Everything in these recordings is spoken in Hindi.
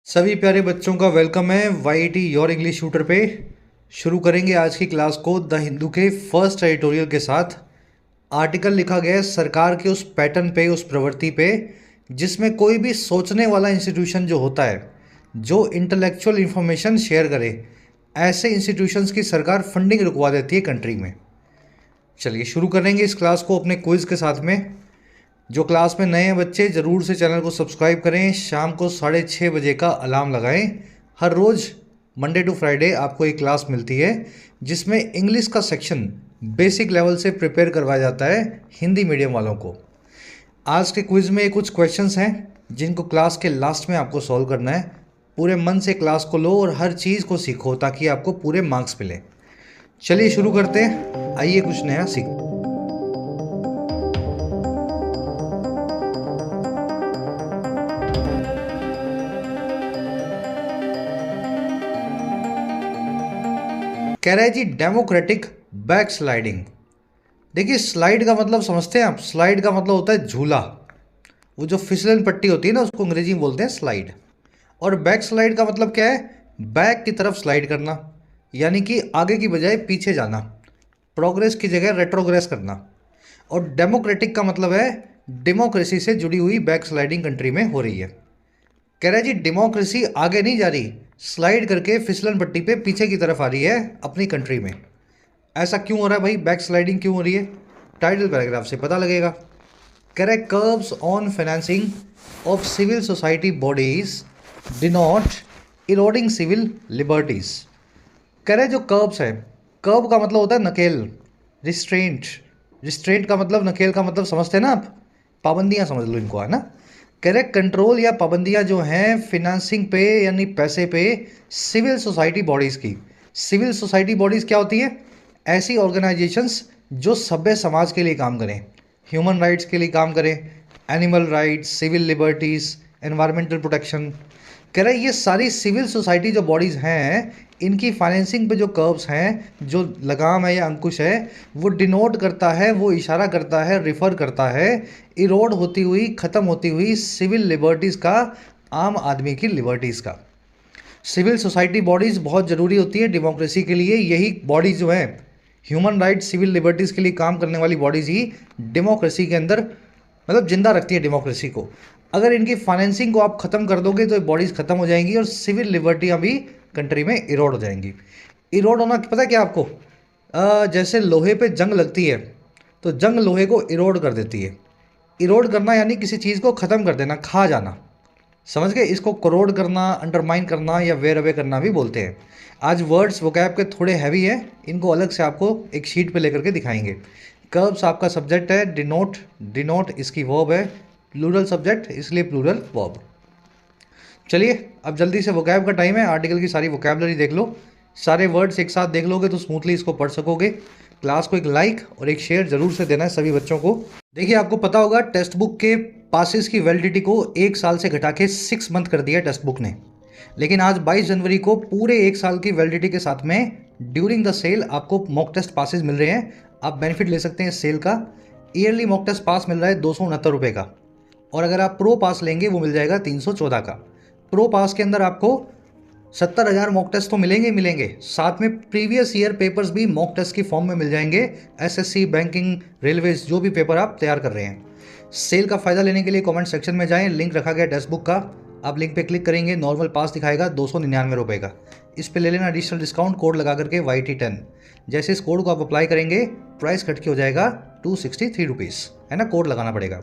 सभी प्यारे बच्चों का वेलकम है वाईटी योर इंग्लिश ट्यूटर पे। शुरू करेंगे आज की क्लास को द हिंदू के फर्स्ट एडिटोरियल के साथ। आर्टिकल लिखा गया है सरकार के उस पैटर्न पे, उस प्रवृत्ति पे जिसमें कोई भी सोचने वाला इंस्टीट्यूशन जो होता है, जो इंटेलेक्चुअल इंफॉर्मेशन शेयर करे, ऐसे इंस्टीट्यूशंस की सरकार फंडिंग रुकवा देती है कंट्री में। चलिए शुरू करेंगे इस क्लास को अपने क्विज़ के साथ में। जो क्लास में नए हैं बच्चे ज़रूर से चैनल को सब्सक्राइब करें। शाम को 6:30 बजे का अलार्म लगाएं। हर रोज़ मंडे टू फ्राइडे आपको एक क्लास मिलती है जिसमें इंग्लिश का सेक्शन बेसिक लेवल से प्रिपेयर करवाया जाता है हिंदी मीडियम वालों को। आज के क्विज़ में कुछ क्वेश्चंस हैं जिनको क्लास के लास्ट में आपको सॉल्व करना है। पूरे मन से क्लास को लो और हर चीज़ को सीखो ताकि आपको पूरे मार्क्स मिले। चलिए शुरू करते हैं, आइए कुछ नया सीखो। कह रहा है जी डेमोक्रेटिक बैक स्लाइडिंग। देखिए स्लाइड का मतलब समझते हैं आप? स्लाइड का मतलब होता है झूला। वो जो फिसलन पट्टी होती है ना, उसको अंग्रेजी में बोलते हैं स्लाइड। और बैक स्लाइड का मतलब क्या है? बैक की तरफ स्लाइड करना, यानी कि आगे की बजाय पीछे जाना, प्रोग्रेस की जगह रेट्रोग्रेस करना। और डेमोक्रेटिक का मतलब है डेमोक्रेसी से जुड़ी हुई बैक स्लाइडिंग कंट्री में हो रही है। कह रहा है जी डेमोक्रेसी आगे नहीं जा रही, स्लाइड करके फिसलन पट्टी पे पीछे की तरफ आ रही है अपनी कंट्री में। ऐसा क्यों हो रहा है भाई? बैक स्लाइडिंग क्यों हो रही है? टाइटल पैराग्राफ से पता लगेगा। कह रहा है curbs on financing of civil society bodies denote eroding civil liberties. कह रहे जो कर्व्स है, कर्व का मतलब होता है नकेल, रिस्ट्रेंट। रिस्ट्रेंट का मतलब, नकेल का मतलब समझते हैं ना आप? पाबंदियां समझ लो इनको, है ना। कह रहे कंट्रोल या पाबंदियां जो हैं फिनेंसिंग पे यानी पैसे पे सिविल सोसाइटी बॉडीज़ की। सिविल सोसाइटी बॉडीज़ क्या होती है? ऐसी ऑर्गेनाइजेशंस जो सभ्य समाज के लिए काम करें, ह्यूमन राइट्स के लिए काम करें, animal rights, civil liberties, environmental protection. कह रहे ये सारी सिविल सोसाइटी जो बॉडीज़ हैं, इनकी फाइनेंसिंग पे जो कर्व्स हैं, जो लगाम है या अंकुश है, वो डिनोट करता है, वो इशारा करता है, रिफ़र करता है इरोड होती हुई, ख़त्म होती हुई सिविल लिबर्टीज़ का, आम आदमी की लिबर्टीज़ का। सिविल सोसाइटी बॉडीज़ बहुत ज़रूरी होती है डेमोक्रेसी के लिए। यही बॉडीज़ जो हैं ह्यूमन राइट्स, सिविल लिबर्टीज़ के लिए काम करने वाली बॉडीज़ ही डेमोक्रेसी के अंदर मतलब जिंदा रखती है डेमोक्रेसी को। अगर इनकी फाइनेंसिंग को आप ख़त्म कर दोगे तो बॉडीज़ ख़त्म हो जाएंगी और सिविल लिबर्टियाँ भी कंट्री में इरोड हो जाएंगी। इरोड होना पता है क्या आपको? जैसे लोहे पे जंग लगती है तो जंग लोहे को इरोड कर देती है। इरोड करना यानी किसी चीज़ को ख़त्म कर देना, खा जाना। समझ गए? इसको करोड करना, अंडरमाइन करना या वेयर अवे करना भी बोलते हैं। आज वर्ड्स वोकैब के थोड़े हैवी है, इनको अलग से आपको एक शीट पे लेकर के दिखाएंगे। कर्ब्स आपका सब्जेक्ट है, डिनोट, डिनोट इसकी वर्ब है, प्लूरल सब्जेक्ट इसलिए प्लूरल वर्ब। चलिए अब जल्दी से वोकैब का टाइम है। आर्टिकल की सारी वोकैबलरी देख लो, सारे वर्ड्स एक साथ देख लोगे तो स्मूथली इसको पढ़ सकोगे। क्लास को एक लाइक और एक शेयर जरूर से देना है सभी बच्चों को। देखिए आपको पता होगा टेक्स्ट बुक के पासेस की वैलिडिटी को 1 साल से घटा के 6 मंथ कर दिया टेक्स्ट बुक ने। लेकिन आज 22 जनवरी को पूरे 1 साल की वैलिडिटी के साथ में ड्यूरिंग द सेल आपको मॉक टेस्ट पासेस मिल रहे हैं। आप बेनिफिट ले सकते हैं इस सेल का। ईयरली मॉक टेस्ट पास मिल रहा है 269 रुपये का, और अगर आप प्रो पास लेंगे वो मिल जाएगा 314 का। प्रो पास के अंदर आपको 70,000 मॉक टेस्ट तो मिलेंगे मिलेंगे, साथ में प्रीवियस ईयर पेपर्स भी मॉक टेस्ट की फॉर्म में मिल जाएंगे। एसएससी, बैंकिंग, रेलवेज, जो भी पेपर आप तैयार कर रहे हैं। सेल का फ़ायदा लेने के लिए कमेंट सेक्शन में जाएं, लिंक रखा गया टेक्स्ट बुक का। आप लिंक पे क्लिक करेंगे, नॉर्मल पास दिखाएगा 299 रुपये का। इस पे ले लेना एडिशनल डिस्काउंट कोड लगा करके YT10। जैसे इस कोड को आप अप्लाई करेंगे प्राइस कट के हो जाएगा 263 रुपीज़, है ना, कोड लगाना पड़ेगा।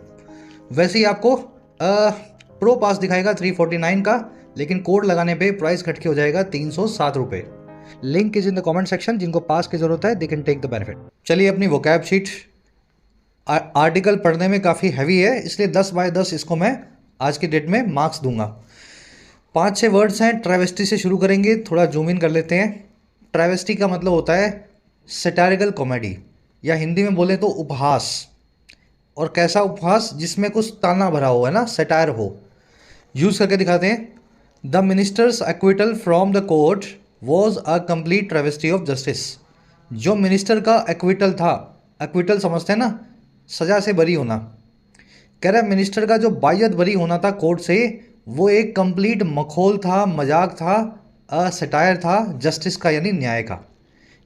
वैसे ही आपको प्रो पास दिखाएगा 349 का, लेकिन कोड लगाने पे प्राइस घट के हो जाएगा 307 रुपये। Link is in the comment section. जिनको पास की जरूरत है they can take the benefit. चलिए अपनी वोकैब शीट। आर्टिकल पढ़ने में काफ़ी हैवी है, इसलिए 10/10 इसको मैं आज की डेट में मार्क्स दूंगा। 5-6 वर्ड्स हैं। ट्रेवेस्टी से शुरू करेंगे, थोड़ा जूम इन कर लेते हैं। ट्रेवेस्टी का मतलब होता है सैटारिकल कॉमेडी, या हिंदी में बोले तो उपहास। और कैसा उपहास? जिसमें कुछ ताना भरा हो, है ना, सैटायर हो। यूज़ करके दिखाते हैं। The ministers acquittal from the court was a complete travesty of justice. जो मिनिस्टर का एक्विटल था, एक्विटल समझते हैं ना, सज़ा से बरी होना। कह रहा है मिनिस्टर का जो बायत बरी होना था कोर्ट से, वो एक कंप्लीट मखौल था, मजाक था, सटायर था जस्टिस का, यानी न्याय का।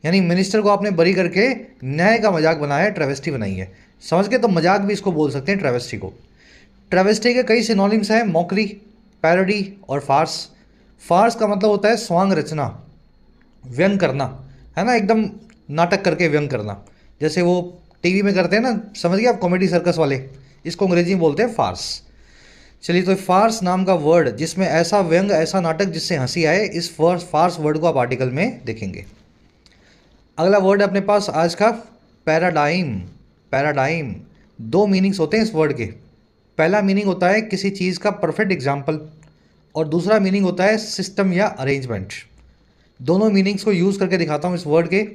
यानी मिनिस्टर को आपने बरी करके न्याय का मजाक बनाया, ट्रेवेस्टी बनाई है। समझ गए? तो मजाक भी इसको बोल सकते हैं, ट्रेवेस्टी को। ट्रेवेस्टी के कई सिनोनिम्स हैं, मॉकरी, पैरोडी और फार्स। फार्स का मतलब होता है स्वांग रचना, व्यंग करना, है ना, एकदम नाटक करके व्यंग करना, जैसे वो टीवी में करते हैं ना, समझ गए आप, कॉमेडी सर्कस वाले, इसको अंग्रेजी में बोलते हैं फार्स। चलिए, तो फार्स नाम का वर्ड जिसमें ऐसा व्यंग, ऐसा नाटक जिससे हंसी आए, इस फार्स वर्ड को आप आर्टिकल में देखेंगे। अगला वर्ड है अपने पास आज का, पैराडाइम। पैराडाइम, दो मीनिंग्स होते हैं इस वर्ड के। पहला मीनिंग होता है किसी चीज़ का परफेक्ट एग्जाम्पल, और दूसरा मीनिंग होता है सिस्टम या अरेंजमेंट। दोनों मीनिंग्स को यूज़ करके दिखाता हूँ इस वर्ड के।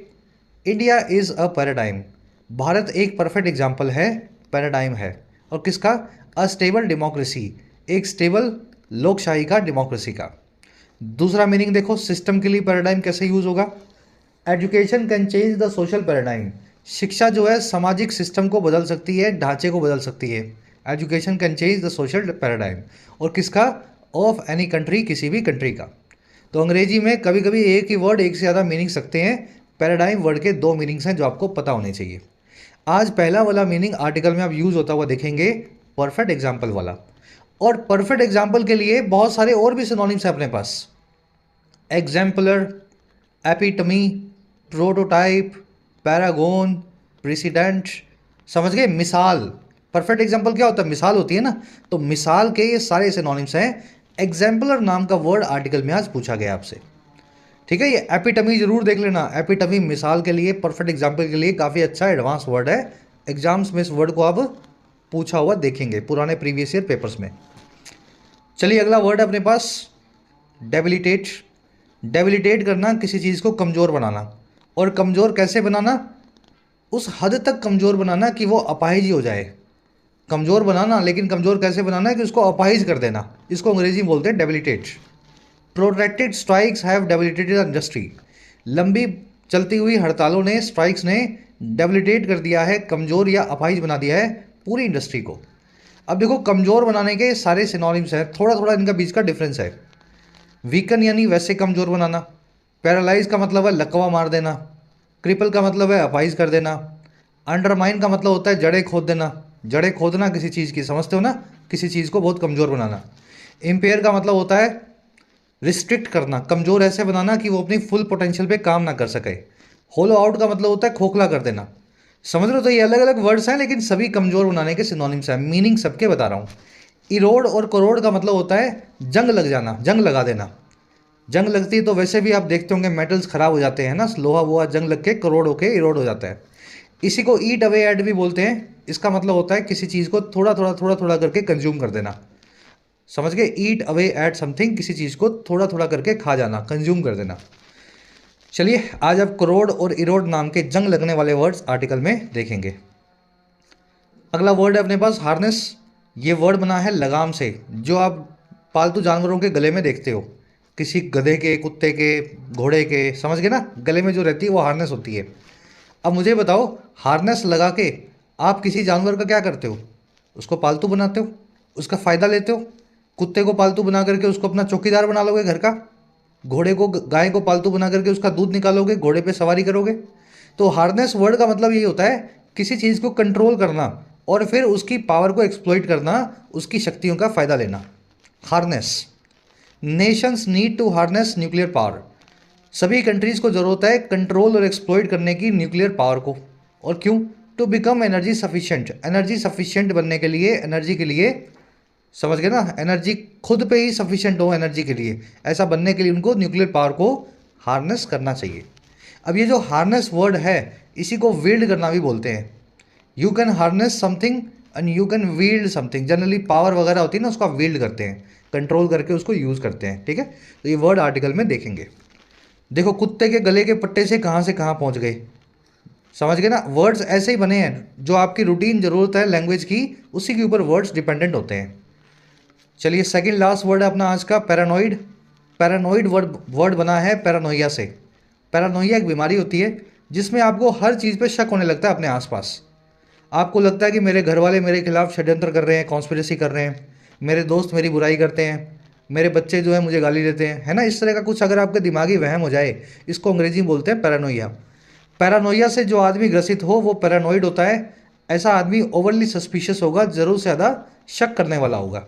India is a paradigm, Bharat एक परफेक्ट एग्जाम्पल है, पैराडाइम है। और किसका? अ स्टेबल डेमोक्रेसी, एक स्टेबल लोकशाही का, डेमोक्रेसी का। दूसरा मीनिंग देखो, सिस्टम के लिए पैराडाइम कैसे यूज़ होगा? Education can change the social paradigm, शिक्षा जो है सामाजिक सिस्टम को बदल सकती है, ढांचे को बदल सकती है। Education can change the social paradigm. और किसका? ऑफ एनी कंट्री, किसी भी कंट्री का। तो अंग्रेजी में कभी कभी एक ही वर्ड एक से ज़्यादा मीनिंग सकते हैं। पैराडाइम वर्ड के दो मीनिंग्स हैं जो आपको पता होने चाहिए। आज पहला वाला मीनिंग आर्टिकल में आप यूज़ होता हुआ देखेंगे, परफेक्ट एग्जाम्पल वाला। और परफेक्ट एग्जाम्पल के लिए बहुत सारे और भी सिनोनिम्स हैं अपने पास। Exemplar, epitome, prototype, paragon, president. समझ गए? मिसाल, परफेक्ट एग्जाम्पल क्या होता है? मिसाल होती है ना। तो मिसाल के ये सारे सिनोनिम्स हैं। एग्जाम्पलर नाम का वर्ड आर्टिकल में आज पूछा गया आपसे, ठीक है। ये एपिटमी जरूर देख लेना। एपिटमी मिसाल के लिए, परफेक्ट एग्जाम्पल के लिए काफ़ी अच्छा एडवांस वर्ड है। एग्जाम्स में इस वर्ड को आप पूछा हुआ देखेंगे पुराने प्रीवियस ईयर पेपर्स में। चलिए, अगला वर्ड है अपने पास, डेबिलिटेट। डेबिलिटेट करना, किसी चीज़ को कमज़ोर बनाना। और कमज़ोर कैसे बनाना? उस हद तक कमज़ोर बनाना कि वो अपाहिज हो जाए। कमज़ोर बनाना, लेकिन कमज़ोर कैसे बनाना है कि उसको अपाहिज कर देना। इसको अंग्रेजी में बोलते हैं debilitate. Protracted strikes have debilitated industry, लंबी चलती हुई हड़तालों ने, स्ट्राइक्स ने डेबिलिटेट कर दिया है, कमज़ोर या अपाहिज बना दिया है पूरी इंडस्ट्री को। अब देखो, कमज़ोर बनाने के सारे सिनोनिम्स हैं, थोड़ा थोड़ा इनका बीच का डिफरेंस है। वीकन यानी वैसे कमज़ोर बनाना। पैरालाइज का मतलब है लकवा मार देना। क्रिपल का मतलब है अपाइज कर देना। अंडरमाइन का मतलब होता है जड़ें खोद देना। जड़ें खोदना किसी चीज़ की, समझते हो ना, किसी चीज़ को बहुत कमज़ोर बनाना। इम्पेयर का मतलब होता है रिस्ट्रिक्ट करना, कमज़ोर ऐसे बनाना कि वो अपनी फुल पोटेंशियल पे काम ना कर सके। होलो आउट का मतलब होता है खोखला कर देना। समझ रहे हो? तो ये अलग अलग वर्ड्स हैं, लेकिन सभी कमज़ोर बनाने के सिनोनिम्स हैं। मीनिंग सबके बता रहा हूँ। इरोड और करोड़ का मतलब होता है जंग लग जाना, जंग लगा देना। जंग लगती है तो वैसे भी आप देखते होंगे मेटल्स खराब हो जाते हैं ना, लोहा वोहा जंग लग के करोड़ होके इरोड हो जाता है। इसी को ईट अवे एट भी बोलते हैं। इसका मतलब होता है किसी चीज़ को थोड़ा थोड़ा थोड़ा थोड़ा करके कंज्यूम कर देना। समझ गए? ईट अवे एट समथिंग, किसी चीज़ को थोड़ा थोड़ा करके खा जाना, कंज्यूम कर देना। चलिए, आज आप करोड़ और इरोड नाम के जंग लगने वाले वर्ड्स आर्टिकल में देखेंगे। अगला वर्ड है अपने पास, हार्नेस। ये वर्ड बना है लगाम से, जो आप पालतू जानवरों के गले में देखते हो, किसी गधे के, कुत्ते के, घोड़े के, समझ गए ना, गले में जो रहती है वो हार्नेस होती है। अब मुझे बताओ, हार्नेस लगा के आप किसी जानवर का क्या करते हो? उसको पालतू बनाते हो, उसका फ़ायदा लेते हो। कुत्ते को पालतू बना करके उसको अपना चौकीदार बना लोगे घर का। घोड़े को, गाय को पालतू बना करके उसका दूध निकालोगे, घोड़े पे सवारी करोगे। तो हार्नेस वर्ड का मतलब यही होता है किसी चीज़ को कंट्रोल करना और फिर उसकी पावर को एक्सप्लॉइट करना, उसकी शक्तियों का फ़ायदा लेना। Harness. Nations need to harness nuclear power, सभी कंट्रीज़ को ज़रूरत है कंट्रोल और एक्सप्लॉइट करने की न्यूक्लियर पावर को। और क्यों? To become energy sufficient, energy sufficient बनने के लिए, एनर्जी के लिए, समझ गए ना, एनर्जी खुद पे ही सफिशिएंट हो एनर्जी के लिए, ऐसा बनने के लिए उनको न्यूक्लियर पावर को हार्नेस करना चाहिए। अब ये जो हार्नेस वर्ड है, इसी को वील्ड करना भी बोलते हैं। You can harness something and you can wield something. Generally power वगैरह होती है ना, उसको आप वील्ड करते हैं, कंट्रोल करके उसको यूज़ करते हैं, ठीक है। तो ये वर्ड आर्टिकल में देखेंगे। देखो, कुत्ते के गले के पट्टे से कहाँ पहुँच गए, समझ गए ना। वर्ड्स ऐसे ही बने हैं, जो आपकी रूटीन ज़रूरत है लैंग्वेज की, उसी के ऊपर वर्ड्स डिपेंडेंट होते हैं। चलिए, सेकंड लास्ट वर्ड है अपना आज का, पैरानॉइड। पैरानॉइड वर्ड बना है पैरानोइया से। पैरानोइया एक बीमारी होती है जिसमें आपको हर चीज़ पे शक होने लगता है अपने आसपास। आपको लगता है कि मेरे घर वाले मेरे खिलाफ षड्यंत्र कर रहे हैं, कॉन्स्पिरेसी कर रहे हैं, मेरे दोस्त मेरी बुराई करते हैं, मेरे बच्चे जो है मुझे गाली देते हैं, है ना, इस तरह का कुछ अगर आपके दिमागी वहम हो जाए, इसको अंग्रेजी में बोलते हैं पैरानोइया। पैरानोइया से जो आदमी ग्रसित हो वो पैरानोइड होता है। ऐसा आदमी ओवरली सस्पिशियस होगा, जरूर से ज़्यादा शक करने वाला होगा।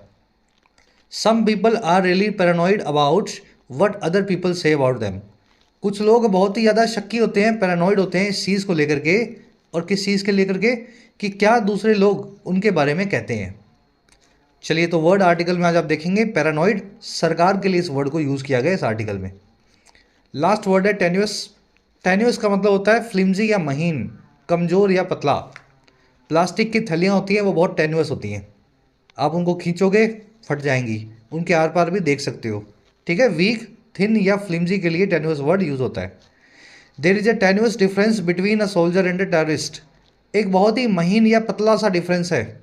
Some people are really paranoid about what other people say about them. कुछ लोग बहुत ही ज़्यादा शक्की होते हैं, पैरानोइड होते हैं इस चीज़ को लेकर के, और किस चीज़ के लेकर के, कि क्या दूसरे लोग उनके बारे में कहते हैं। चलिए, तो वर्ड आर्टिकल में आज आप देखेंगे पैरानोइड, सरकार के लिए इस वर्ड को यूज़ किया गया इस आर्टिकल में। लास्ट वर्ड है टेन्यूस। टेन्यूस का मतलब होता है फ्लिम्जी या महीन, कमज़ोर या पतला। प्लास्टिक की थैलियाँ होती हैं वो बहुत टेन्यूस होती हैं, आप उनको खींचोगे फट जाएंगी, उनके आर पार भी देख सकते हो, ठीक है। वीक, थिन या फ्लिम्जी के लिए टेन्यूस वर्ड यूज़ होता है। There is a tenuous difference between a soldier and a terrorist. एक बहुत ही महीन या पतला सा डिफरेंस है,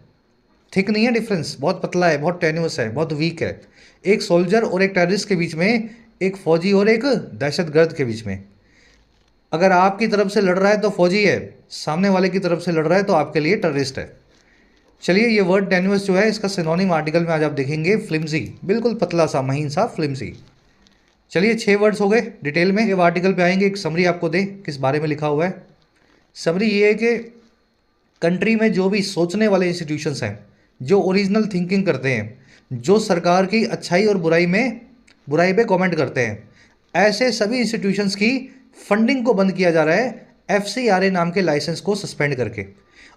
थिक नहीं है डिफरेंस, बहुत पतला है, बहुत टेन्यूस है, बहुत वीक है, एक सोल्जर और एक टेररिस्ट के बीच में, एक फौजी और एक दहशतगर्द के बीच में। अगर आपकी तरफ से लड़ रहा है तो फौजी है, सामने वाले की तरफ से लड़ रहा है तो आपके लिए टेररिस्ट है। चलिए, ये वर्ड टेन्यूस जो है इसका सिनोनिम आर्टिकल में आज आप देखेंगे फ्लिम्जी, बिल्कुल पतला सा, महीन सा, फ्लिम्जी। चलिए, 6 वर्ड्स हो गए डिटेल में। ये आर्टिकल पे आएंगे, एक समरी आपको दे किस बारे में लिखा हुआ है। समरी ये है कि कंट्री में जो भी सोचने वाले इंस्टीट्यूशंस हैं, जो ओरिजिनल थिंकिंग करते हैं, जो सरकार की अच्छाई और बुराई पे कमेंट करते हैं, ऐसे सभी इंस्टीट्यूशंस की फंडिंग को बंद किया जा रहा है FCRA नाम के लाइसेंस को सस्पेंड करके।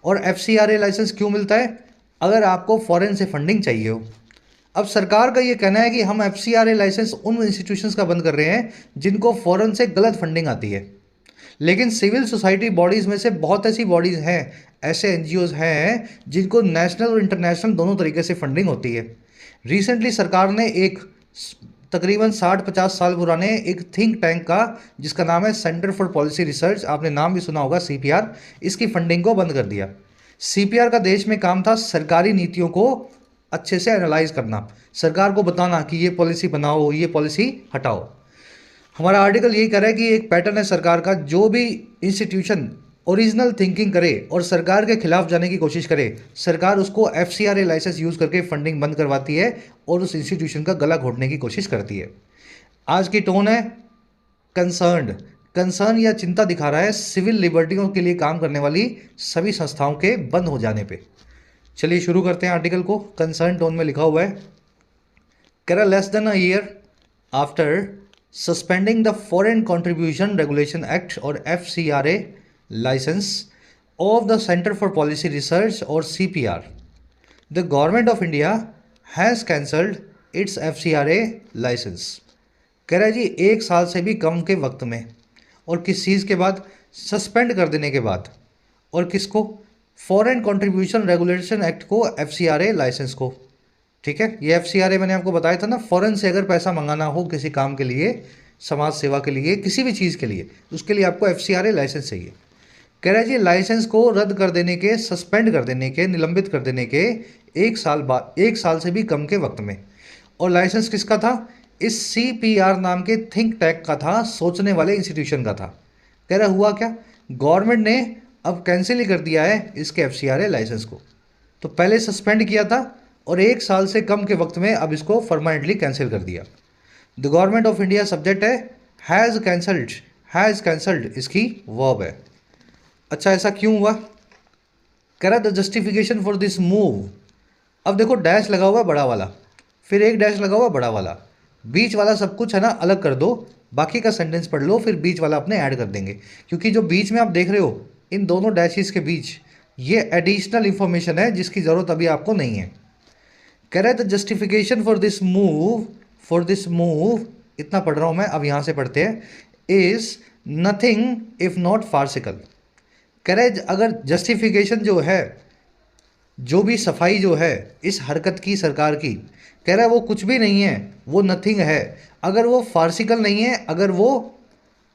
और FCRA लाइसेंस क्यों मिलता है? अगर आपको फॉरेन से फंडिंग चाहिए हो। अब सरकार का ये कहना है कि हम FCRA लाइसेंस उन इंस्टीट्यूशंस का बंद कर रहे हैं जिनको फॉरेन से गलत फंडिंग आती है। लेकिन सिविल सोसाइटी बॉडीज़ में से बहुत ऐसी बॉडीज़ हैं, ऐसे NGOs हैं जिनको नेशनल और इंटरनेशनल दोनों तरीके से फंडिंग होती है। रिसेंटली सरकार ने एक तकरीबन 60-50 साल पुराने एक थिंक टैंक का, जिसका नाम है सेंटर फॉर पॉलिसी रिसर्च, आपने नाम भी सुना होगा, CPR, इसकी फंडिंग को बंद कर दिया। CPR का देश में काम था सरकारी नीतियों को अच्छे से एनालाइज करना, सरकार को बताना कि ये पॉलिसी बनाओ, ये पॉलिसी हटाओ। हमारा आर्टिकल यही कह रहा है कि एक पैटर्न है सरकार का, जो भी इंस्टीट्यूशन ओरिजिनल थिंकिंग करे और सरकार के खिलाफ जाने की कोशिश करे, सरकार उसको FCRA लाइसेंस यूज़ करके फंडिंग बंद करवाती है और उस इंस्टीट्यूशन का गला घोटने की कोशिश करती है। आज की टोन है कंसर्न या चिंता दिखा रहा है सिविल लिबर्टियों के लिए काम करने वाली सभी संस्थाओं के बंद हो जाने पे। चलिए शुरू करते हैं आर्टिकल को। कंसर्न टोन में लिखा हुआ है, कह रहा less than a year after suspending the foreign contribution regulation act और FCRA license of the Center for Policy Research or CPR, the government of India has cancelled its FCRA license। कह रहा है जी 1 साल से भी कम के वक्त में, और किस चीज़ के बाद? सस्पेंड कर देने के बाद। और किसको? फॉरेन कंट्रीब्यूशन रेगुलेशन एक्ट को, FCRA लाइसेंस को, ठीक है। ये FCRA मैंने आपको बताया था ना, फॉरेन से अगर पैसा मंगाना हो किसी काम के लिए, समाज सेवा के लिए, किसी भी चीज़ के लिए, उसके लिए आपको FCRA लाइसेंस चाहिए। कह रहा है जी लाइसेंस को रद्द कर देने के, सस्पेंड कर देने के, निलंबित कर देने के 1 साल बाद, 1 साल से भी कम के वक्त में। और लाइसेंस किसका था? इस CPR नाम के थिंक टैंक का था, सोचने वाले इंस्टीट्यूशन का था। कह रहा हुआ क्या? गवर्नमेंट ने अब कैंसिल ही कर दिया है इसके FCRA लाइसेंस को। तो पहले सस्पेंड किया था और 1 साल से कम के वक्त में अब इसको परमानेंटली कैंसिल कर दिया। The government of India subject है, हैज़ कैंसल्ड इसकी वर्ब है। अच्छा, ऐसा क्यों हुआ? कह रहा the justification for this move. अब देखो डैश लगा हुआ बड़ा वाला, फिर एक डैश लगा हुआ बड़ा वाला, बीच वाला सब कुछ है ना अलग कर दो, बाकी का सेंटेंस पढ़ लो, फिर बीच वाला अपने ऐड कर देंगे, क्योंकि जो बीच में आप देख रहे हो इन दोनों डैशेस के बीच, ये एडिशनल इंफॉर्मेशन है जिसकी ज़रूरत अभी आपको नहीं है। कह रहा है the justification for this move, इतना पढ़ रहा हूँ मैं, अब यहाँ से पढ़ते हैं, is nothing if not farcical. कह रहे अगर जस्टिफिकेशन जो है, जो भी सफाई जो है इस हरकत की सरकार की, कह रहा है वो कुछ भी नहीं है, वो नथिंग है अगर वो फार्सिकल नहीं है, अगर वो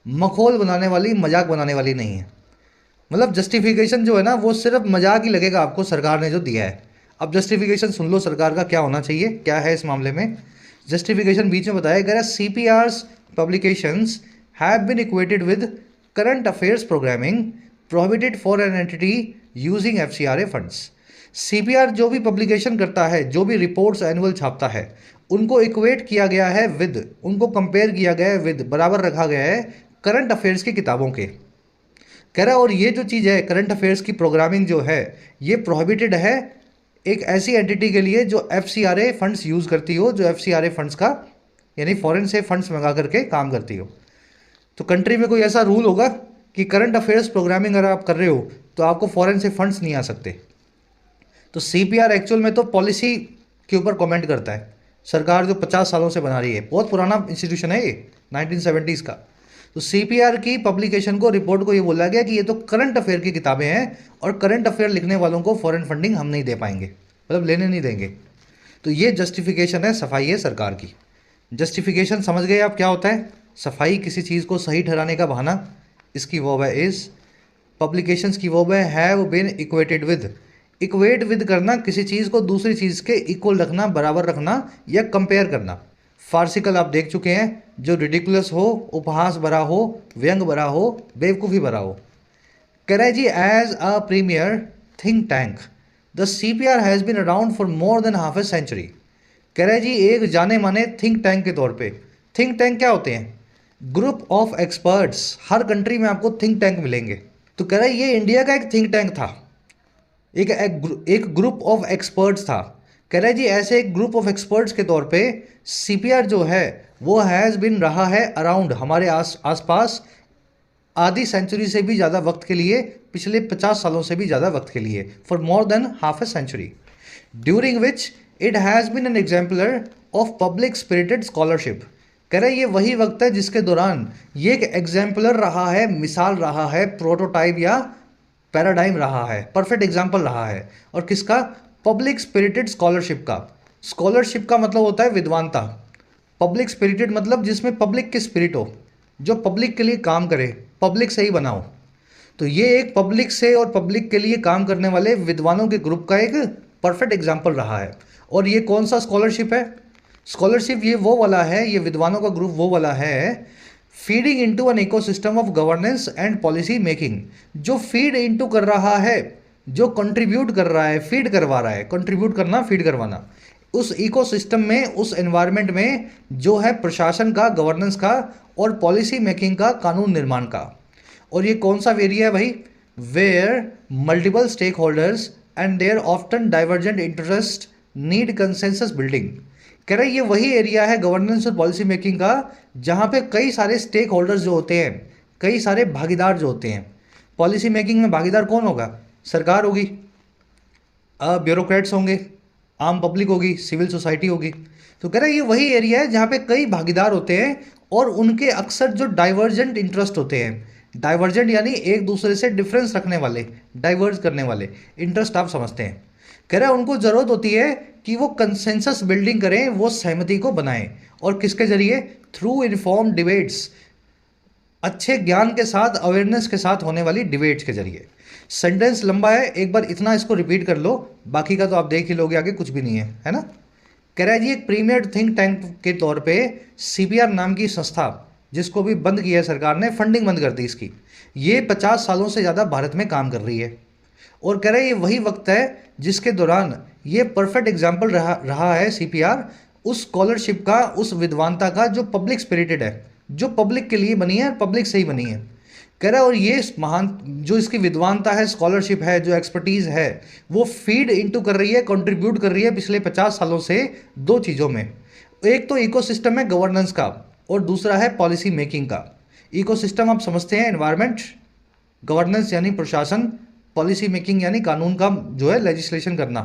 मखौल बनाने वाली, मजाक बनाने वाली नहीं है। मतलब जस्टिफिकेशन जो है ना वो सिर्फ मजाक ही लगेगा आपको, सरकार ने जो दिया है। अब जस्टिफिकेशन सुन लो सरकार का क्या होना चाहिए, क्या है इस मामले में। जस्टिफिकेशन बीच में बताया गया, CPR's publications have been equated with current affairs programming prohibited for an entity using FCRA funds। CPR जो भी पब्लिकेशन करता है, जो भी रिपोर्ट्स एनुअल छापता है, उनको इक्वेट किया गया है विद, उनको कंपेयर किया गया है विद, बराबर रखा गया है करंट अफेयर्स की किताबों के। कह रहा है और ये जो चीज़ है करंट अफेयर्स की प्रोग्रामिंग जो है ये प्रोहिबिटेड है एक ऐसी एंटिटी के लिए जो FCRA फंड्स यूज़ करती हो, जो FCRA फंड्स का यानी फॉरेन से फंड्स मंगा करके काम करती हो। तो कंट्री में कोई ऐसा रूल होगा कि करंट अफेयर्स प्रोग्रामिंग अगर आप कर रहे हो तो आपको फॉरेन से फंड्स नहीं आ सकते। तो CPR एक्चुअल में तो पॉलिसी के ऊपर कमेंट करता है, सरकार जो 50 सालों से बना रही है, बहुत पुराना इंस्टीट्यूशन है ये 1970s का। तो CPR की पब्लिकेशन को, रिपोर्ट को ये बोला गया कि ये तो करंट अफेयर की किताबें हैं और करंट अफेयर लिखने वालों को फॉरेन फंडिंग हम नहीं दे पाएंगे, मतलब लेने नहीं देंगे। तो ये जस्टिफिकेशन है, सफाई है सरकार की। जस्टिफिकेशन समझ गए आप क्या होता है? सफाई, किसी चीज़ को सही ठहराने का बहाना। इसकी वर्ब है इज, पब्लिकेशंस की वर्ब है have been equated with. Equate with करना, किसी चीज़ को दूसरी चीज़ के इक्वल रखना, बराबर रखना या कंपेयर करना। फार्सिकल आप देख चुके हैं, जो रिडिकुलस हो, उपहास भरा हो, व्यंग भरा हो, बेवकूफ़ी भरा हो। करेजी as a premier think tank the CPR has been around for more than half a century. करेजी एक जाने माने थिंक टैंक के तौर पे। थिंक टैंक क्या होते हैं? Group of experts. Her country में आपको थिंक टैंक मिलेंगे। तो कह रहा है ये इंडिया का एक थिंक टैंक था, एक ग्रुप ऑफ एक्सपर्ट्स था। कह रहा है जी ऐसे एक ग्रुप ऑफ एक्सपर्ट्स के तौर पे CPR जो है वो हैज़ बिन रहा है अराउंड, हमारे आसपास आधी सेंचुरी से भी ज़्यादा वक्त के लिए, पिछले 50 सालों से भी ज़्यादा वक्त के लिए, for more than half a century, during which it has been an exemplar of public spirited scholarship. कह रहे ये वही वक्त है जिसके दौरान ये एक एग्जाम्पलर रहा है, मिसाल रहा है, प्रोटोटाइप या पैराडाइम रहा है, परफेक्ट एग्जाम्पल रहा है। और किसका? पब्लिक स्पिरिटेड स्कॉलरशिप का। स्कॉलरशिप का मतलब होता है विद्वानता। पब्लिक स्पिरिटेड मतलब जिसमें पब्लिक की स्पिरिट हो, जो पब्लिक के लिए काम करे, पब्लिक से ही बनाओ। तो ये एक पब्लिक से और पब्लिक के लिए काम करने वाले विद्वानों के ग्रुप का एक परफेक्ट एग्जाम्पल रहा है। और ये कौन सा स्कॉलरशिप है? स्कॉलरशिप ये वो वाला है, ये विद्वानों का ग्रुप वो वाला है, feeding into an ecosystem of governance and policy making. जो फीड इनटू कर रहा है, जो कंट्रीब्यूट कर रहा है, फीड करवा रहा है, कंट्रीब्यूट करना, फीड करवाना, उस इकोसिस्टम में, उस एनवायरनमेंट में जो है प्रशासन का, गवर्नेंस का और पॉलिसी मेकिंग का, कानून निर्माण का। और ये कौन सा एरिया है भाई? Where multiple stakeholders and their often divergent interest need consensus building. कह रहे ये वही एरिया है गवर्नेंस और पॉलिसी मेकिंग का जहाँ पे कई सारे स्टेक होल्डर्स जो होते हैं, कई सारे भागीदार जो होते हैं। पॉलिसी मेकिंग में भागीदार कौन होगा? सरकार होगी, ब्यूरोक्रेट्स होंगे, आम पब्लिक होगी, सिविल सोसाइटी होगी। तो कह रहे ये वही एरिया है जहाँ पे कई भागीदार होते हैं और उनके अक्सर जो डाइवर्जेंट इंटरेस्ट होते हैं, डाइवर्जेंट यानी एक दूसरे से डिफरेंस रखने वाले, डाइवर्ज करने वाले इंटरेस्ट आप समझते हैं। कह रहा है उनको ज़रूरत होती है कि वो कंसेंसस बिल्डिंग करें, वो सहमति को बनाएं। और किसके जरिए? थ्रू इन्फॉर्म डिबेट्स, अच्छे ज्ञान के साथ, अवेयरनेस के साथ होने वाली डिबेट्स के जरिए। सेंटेंस लंबा है, एक बार इतना इसको रिपीट कर लो, बाकी का तो आप देख ही लोगे, आगे कुछ भी नहीं है ना। कह रहा है जी एक प्रीमियर थिंक टैंक के तौर पे CPR नाम की संस्था, जिसको भी बंद किया है सरकार ने, फंडिंग बंद कर दी इसकी, ये 50 सालों से ज़्यादा भारत में काम कर रही है। और कह रहे हैं ये वही वक्त है जिसके दौरान ये परफेक्ट एग्जाम्पल रहा है CPR उस स्कॉलरशिप का, उस विद्वानता का जो पब्लिक स्पिरिटेड है, जो पब्लिक के लिए बनी है, पब्लिक से ही बनी है। कह रहा है और ये महान जो इसकी विद्वानता है, स्कॉलरशिप है, जो एक्सपर्टीज़ है, वो फीड इनटू कर रही है, कंट्रीब्यूट कर रही है पिछले 50 सालों से दो चीज़ों में। एक तो इकोसिस्टम है गवर्नेंस का और दूसरा है पॉलिसी मेकिंग का। इकोसिस्टम आप समझते हैं, एनवायरनमेंट, गवर्नेंस यानी प्रशासन, पॉलिसी मेकिंग यानी कानून का जो है लेजिस्लेशन करना।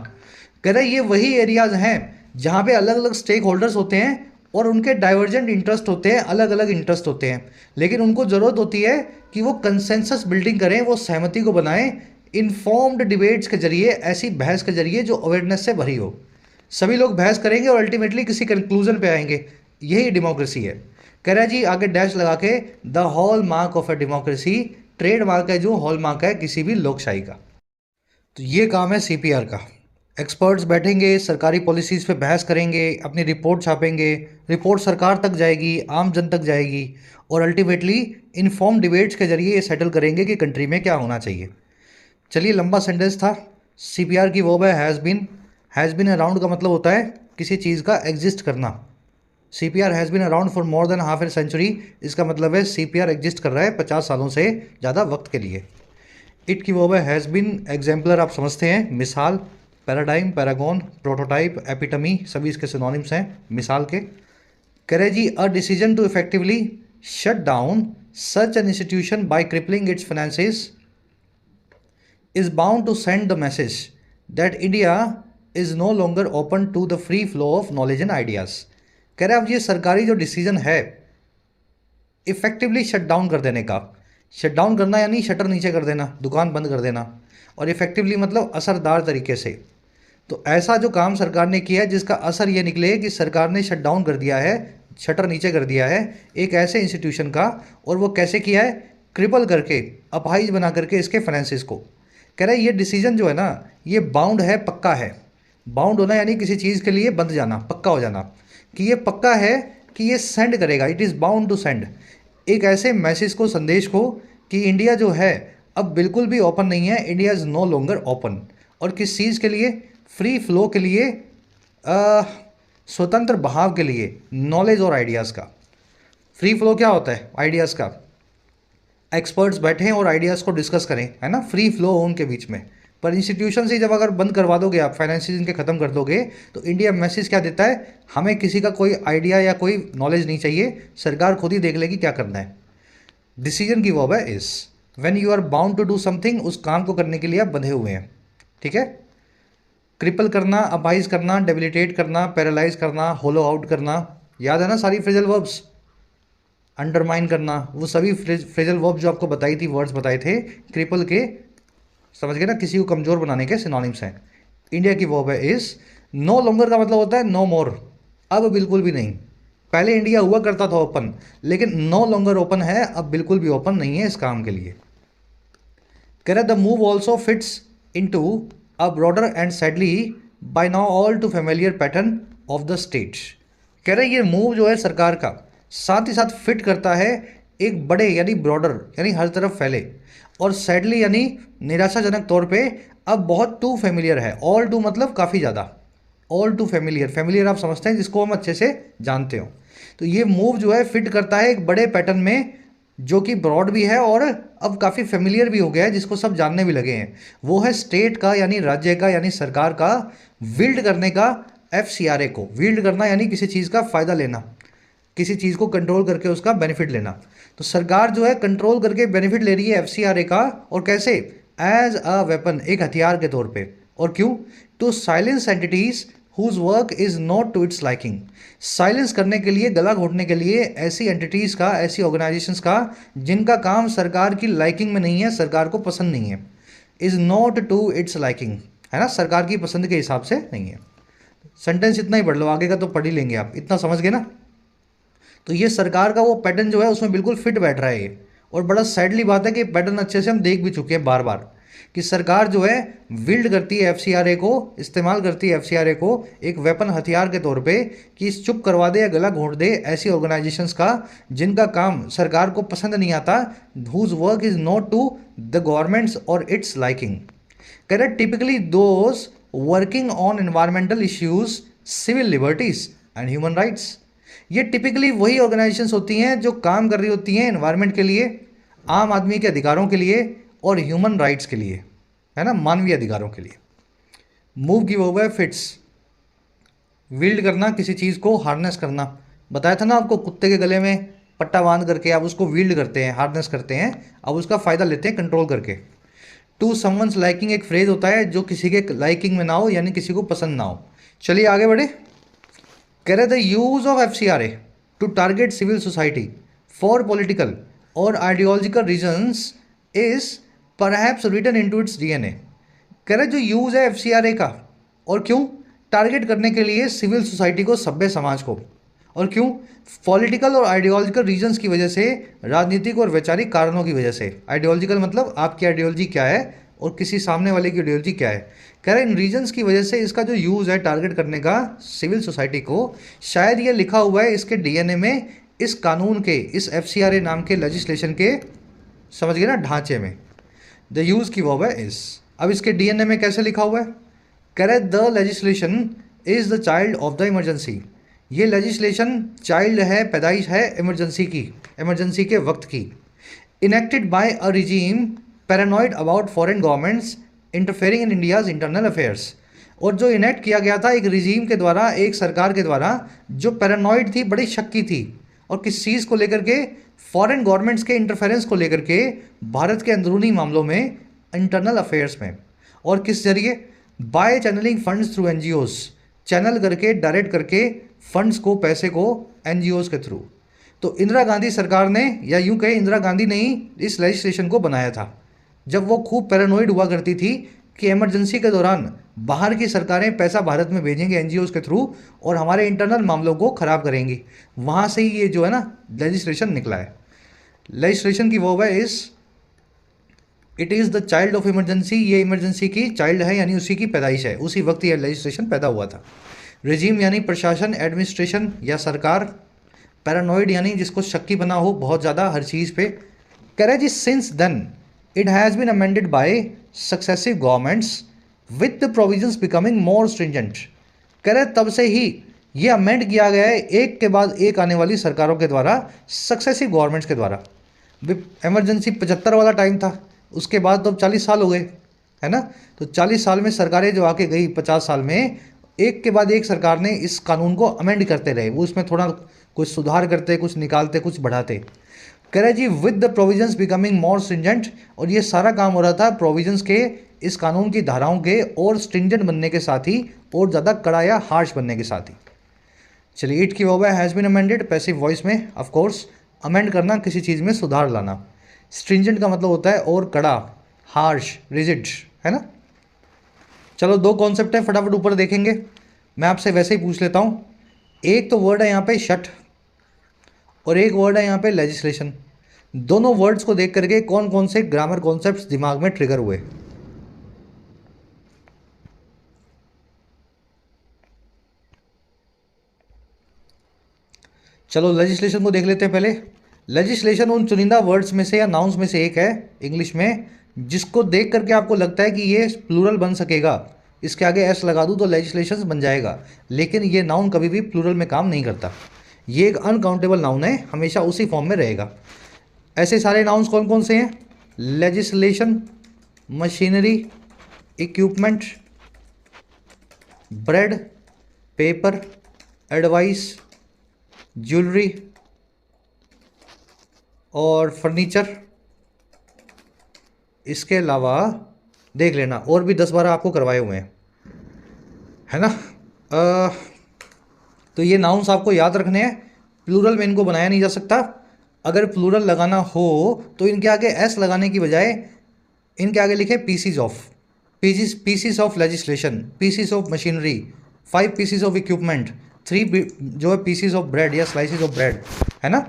कह रहे ये वही एरियाज हैं जहाँ पे अलग अलग स्टेक होल्डर्स होते हैं और उनके डाइवर्जेंट इंटरेस्ट होते हैं, अलग अलग इंटरेस्ट होते हैं, लेकिन उनको ज़रूरत होती है कि वो कंसेंसस बिल्डिंग करें, वो सहमति को बनाएं, इन्फॉर्म्ड डिबेट्स के जरिए, ऐसी बहस के जरिए जो अवेयरनेस से भरी हो। सभी लोग बहस करेंगे और अल्टीमेटली किसी कंक्लूजन पे आएंगे, यही डेमोक्रेसी है। कह रहा है जी आगे डैश लगा के, the hall mark of a democracy, trade mark है जो हॉल मार्क है किसी भी लोकशाही का। तो ये काम है CPR का। एक्सपर्ट्स बैठेंगे, सरकारी पॉलिसीज़ पे बहस करेंगे, अपनी रिपोर्ट छापेंगे, रिपोर्ट सरकार तक जाएगी, आम जन तक जाएगी और अल्टीमेटली इन्फॉर्म डिबेट्स के जरिए ये सेटल करेंगे कि कंट्री में क्या होना चाहिए। चलिए, लंबा सेंटेंस था। CPR की वर्ब है has been. Has been around का मतलब होता है किसी चीज़ का एग्जिस्ट करना। CPR has been around for more than half a century, इसका मतलब है CPR एग्जिस्ट कर रहा है 50 सालों से ज़्यादा वक्त के लिए। इट की वर्ब है हैज़ बीन, एग्जाम्पलर आप समझते हैं, मिसाल, पैराडाइम, पैरागॉन, प्रोटोटाइप, एपिटमी, सभी इसके सिनोनिम्स हैं मिसाल के। कह रहे जी, a decision to effectively shut down such an institution by crippling its finances is bound to send the message that India is no longer open to the free flow of knowledge and ideas। कह रहे अब ये सरकारी जो डिसीजन है इफेक्टिवली शट डाउन कर देने का, शट डाउन करना यानी शटर नीचे कर देना, दुकान बंद कर देना, और इफेक्टिवली मतलब असरदार तरीके से। तो ऐसा जो काम सरकार ने किया है जिसका असर ये निकले कि सरकार ने शट डाउन कर दिया है, शटर नीचे कर दिया है एक ऐसे इंस्टीट्यूशन का, और वो कैसे किया है, क्रिपल करके, अपाहिज बना करके इसके फाइनेंसेस को। कह रहे ये डिसीजन जो है ना ये बाउंड है, पक्का है। बाउंड होना यानी किसी चीज़ के लिए बंध जाना, पक्का हो जाना, कि ये पक्का है कि ये सेंड करेगा, it is bound to send एक ऐसे मैसेज को, संदेश को, कि इंडिया जो है अब बिल्कुल भी ओपन नहीं है, India is no longer open. और किस चीज़ के लिए, फ्री फ्लो के लिए, स्वतंत्र बहाव के लिए, नॉलेज और आइडियाज़ का। फ्री फ्लो क्या होता है, आइडियाज़ का, एक्सपर्ट्स बैठें और आइडियाज़ को डिस्कस करें, है ना, फ्री फ्लो हो उनके बीच में। पर इंस्टीट्यूशन से जब अगर बंद करवा दोगे आप, फाइनेंसिस इनके ख़त्म कर दोगे, तो इंडिया मैसेज क्या देता है, हमें किसी का कोई आइडिया या कोई नॉलेज नहीं चाहिए, सरकार खुद ही देख लेगी क्या करना है। डिसीजन की वर्ब है is, when you are bound to do something, उस काम को करने के लिए आप बंधे हुए हैं, ठीक है। क्रिपल करना, अपाइज करना, डेबिलिटेट करना, पैरालाइज करना, होलो आउट करना, याद है ना सारी फ्रेजल वर्ब्स। अंडरमाइन करना, वो सभी फ्रेजल वर्ब जो आपको बताई थी, वर्ड्स बताए थे क्रिपल के, समझ गए ना, किसी को कमज़ोर बनाने के सिनोनिम्स हैं। इंडिया की वर्ब है इज। नो लॉन्गर का मतलब होता है नो मोर, अब बिल्कुल भी नहीं। पहले इंडिया हुआ करता था ओपन, लेकिन नो लॉन्गर ओपन है, अब बिल्कुल भी ओपन नहीं है इस काम के लिए। कह रहे the move also fits into a broader and sadly by now all too familiar pattern of the state. कह रहे ये मूव जो है सरकार का, साथ ही साथ फिट करता है एक बड़े यानी ब्रॉडर यानी हर तरफ फैले, और सैडली यानी निराशाजनक तौर पे अब बहुत टू फेमिलियर है। ऑल टू मतलब काफ़ी ज़्यादा, ऑल टू फेमिलियर, फेमिलियर आप समझते हैं जिसको हम अच्छे से जानते हो। तो ये मूव जो है फिट करता है एक बड़े पैटर्न में जो कि ब्रॉड भी है और अब काफ़ी फेमिलियर भी हो गया है, जिसको सब जानने भी लगे हैं। वो है स्टेट का यानी राज्य का यानी सरकार का विल्ड करने का, FCRA को विल्ड करना यानी किसी चीज़ का फ़ायदा लेना, किसी चीज़ को कंट्रोल करके उसका बेनिफिट लेना। तो सरकार जो है कंट्रोल करके बेनिफिट ले रही है FCRA का, और कैसे, एज अ वेपन, एक हथियार के तौर पे। और क्यों, to silence entities whose work is not to its liking, silence करने के लिए, गला घोटने के लिए ऐसी एंटिटीज़ का, ऐसी ऑर्गेनाइजेशंस का जिनका काम सरकार की लाइकिंग में नहीं है, सरकार को पसंद नहीं है। Is not to its liking, है ना, सरकार की पसंद के हिसाब से नहीं है। सेंटेंस इतना ही पढ़ लो, आगे का तो पढ़ ही लेंगे आप, इतना समझ गए ना। तो ये सरकार का वो पैटर्न जो है उसमें बिल्कुल फिट बैठ रहा है ये, और बड़ा सैडली बात है कि पैटर्न अच्छे से हम देख भी चुके हैं बार बार, कि सरकार जो है विल्ड करती है FCRA को, इस्तेमाल करती है FCRA को एक वेपन, हथियार के तौर पे, कि चुप करवा दे या गला घोंट दे ऐसी ऑर्गेनाइजेशंस का जिनका काम सरकार को पसंद नहीं आता, whose work is not to the government's और its liking. Correct, typically those working on environmental issues, civil liberties and human rights. ये टिपिकली वही ऑर्गेनाइजेशंस होती हैं जो काम कर रही होती हैं एनवायरनमेंट के लिए, आम आदमी के अधिकारों के लिए और ह्यूमन राइट्स के लिए, है ना, मानवीय अधिकारों के लिए। मूव की वो है फिट्स, विल्ड करना, किसी चीज़ को हार्नेस करना। बताया था ना आपको, कुत्ते के गले में पट्टा बांध करके आप उसको विल्ड करते हैं, हार्नेस करते हैं, अब उसका फ़ायदा लेते हैं कंट्रोल करके। टू समवंस लाइकिंग एक फ्रेज होता है जो किसी के लाइकिंग में ना हो, यानी किसी को पसंद ना हो। चलिए आगे बढ़े। कह रहे the use of FCRA to target civil society for political और ideological reasons is perhaps written into its DNA। कह रहे जो यूज है FCRA का, और क्यों, टारगेट करने के लिए सिविल सोसाइटी को, सभ्य समाज को, और क्यों, पॉलिटिकल और आइडियोलॉजिकल रीजंस की वजह से, राजनीतिक और वैचारिक कारणों की वजह से। आइडियोलॉजिकल मतलब आपकी आइडियोलॉजी क्या है और किसी सामने वाले की आइडियोलॉजी क्या है। कह रहे इन रीजंस की वजह से इसका जो यूज़ है टारगेट करने का सिविल सोसाइटी को, शायद ये लिखा हुआ है इसके DNA में, इस कानून के, इस FCRA नाम के लेजिस्लेशन के, समझ गए ना, ढांचे में। द यूज़ की वर्ब है इस। अब इसके DNA में कैसे लिखा हुआ है, कह रहे the legislation is the child of the emergency. ये लेजिस्लेशन चाइल्ड है, पैदाइश है इमरजेंसी की, इमरजेंसी के वक्त की। Enacted bye a regime paranoid about foreign governments interfering in India's internal affairs. और जो इनेक्ट किया गया था एक रिजीम के द्वारा, एक सरकार के द्वारा, जो पैरानॉइड थी, बड़ी शक्की थी, और किस चीज़ को लेकर के, फॉरेन गवर्नमेंट्स के इंटरफेरेंस को लेकर के, भारत के अंदरूनी मामलों में, इंटरनल अफेयर्स में। और किस जरिए? By channeling funds through NGOs, channel करके, डायरेक्ट करके फंड्स को, पैसे को एनजीओज के थ्रू। तो इंदिरा गांधी सरकार ने, या यूं कहे इंदिरा गांधी ने ही इस लेजिस्लेशन को बनाया था, जब वो खूब पैरानॉइड हुआ करती थी कि इमरजेंसी के दौरान बाहर की सरकारें पैसा भारत में भेजेंगे एनजीओज के थ्रू और हमारे इंटरनल मामलों को ख़राब करेंगी। वहाँ से ही ये जो है ना लेजिस्लेशन निकला है। लेजिस्लेशन की वर्ब है इस, it is the child of emergency. ये इमरजेंसी की चाइल्ड है, यानी उसी की पैदाइश है, उसी वक्त ये लेजिस्लेशन पैदा हुआ था। रिजीम यानी प्रशासन, एडमिनिस्ट्रेशन या सरकार। पैरानॉइड यानी जिसको शक्की बना हो बहुत ज़्यादा हर चीज़ पे। Courage is since then it has been amended by successive governments with the provisions becoming more stringent. कह रहे तब से ही ये अमेंड किया गया है, एक के बाद एक आने वाली सरकारों के द्वारा, सक्सेसिव गवर्नमेंट्स के द्वारा। इमरजेंसी 75 वाला टाइम था, उसके बाद तो अब 40 साल हो गए, है ना। तो 40 साल में सरकारें जो आके गई, 50 साल में एक के बाद एक सरकार ने इस कानून को अमेंड करते रहे। वो उसमें थोड़ा कुछ सुधार करते, कुछ निकालते, कुछ बढ़ाते। कह रहे जी with the provisions becoming more stringent, और ये सारा काम हो रहा था प्रोविजंस के, इस कानून की धाराओं के और स्ट्रिंजेंट बनने के साथ ही, और ज़्यादा कड़ा या हार्श बनने के साथ ही। चलिए, इट की वर्ब है has been amended, passive voice में ऑफ कोर्स। अमेंड करना, किसी चीज़ में सुधार लाना। स्ट्रिंजेंट का मतलब होता है और कड़ा, हार्श, रिजिड, है ना। चलो, दो कॉन्सेप्ट है, फटाफट ऊपर देखेंगे। मैं आपसे वैसे ही पूछ लेता हूँ। एक तो वर्ड है यहाँ पे शट, और एक वर्ड है यहाँ पे लेजिस्लेशन। दोनों वर्ड्स को देख करके कौन कौन से ग्रामर कॉन्सेप्ट्स दिमाग में ट्रिगर हुए? चलो लेजिस्लेशन को देख लेते हैं पहले। लेजिस्लेशन उन चुनिंदा वर्ड्स में से या नाउन्स में से एक है इंग्लिश में, जिसको देख करके आपको लगता है कि ये प्लूरल बन सकेगा, इसके आगे एस लगा दूँ तो लेजिस्लेशंस बन जाएगा, लेकिन ये नाउन कभी भी प्लूरल में काम नहीं करता। ये एक अनकाउंटेबल नाउन है, हमेशा उसी फॉर्म में रहेगा। ऐसे सारे नाउन्स कौन कौन से हैं? Legislation, machinery, equipment, bread, paper, advice, jewellery और फर्नीचर। इसके अलावा देख लेना और भी 10-12 आपको करवाए हुए हैं, है ना। तो ये नाउन्स आपको याद रखने हैं। प्लूरल में इनको बनाया नहीं जा सकता। अगर प्लूरल लगाना हो तो इनके आगे एस लगाने की बजाय इनके आगे लिखे PCs of, PCs of legislation, PCs of machinery, 5 PCs of equipment, 3 जो है पीसीज ऑफ ब्रेड या स्लाइसिस ऑफ ब्रेड, है ना,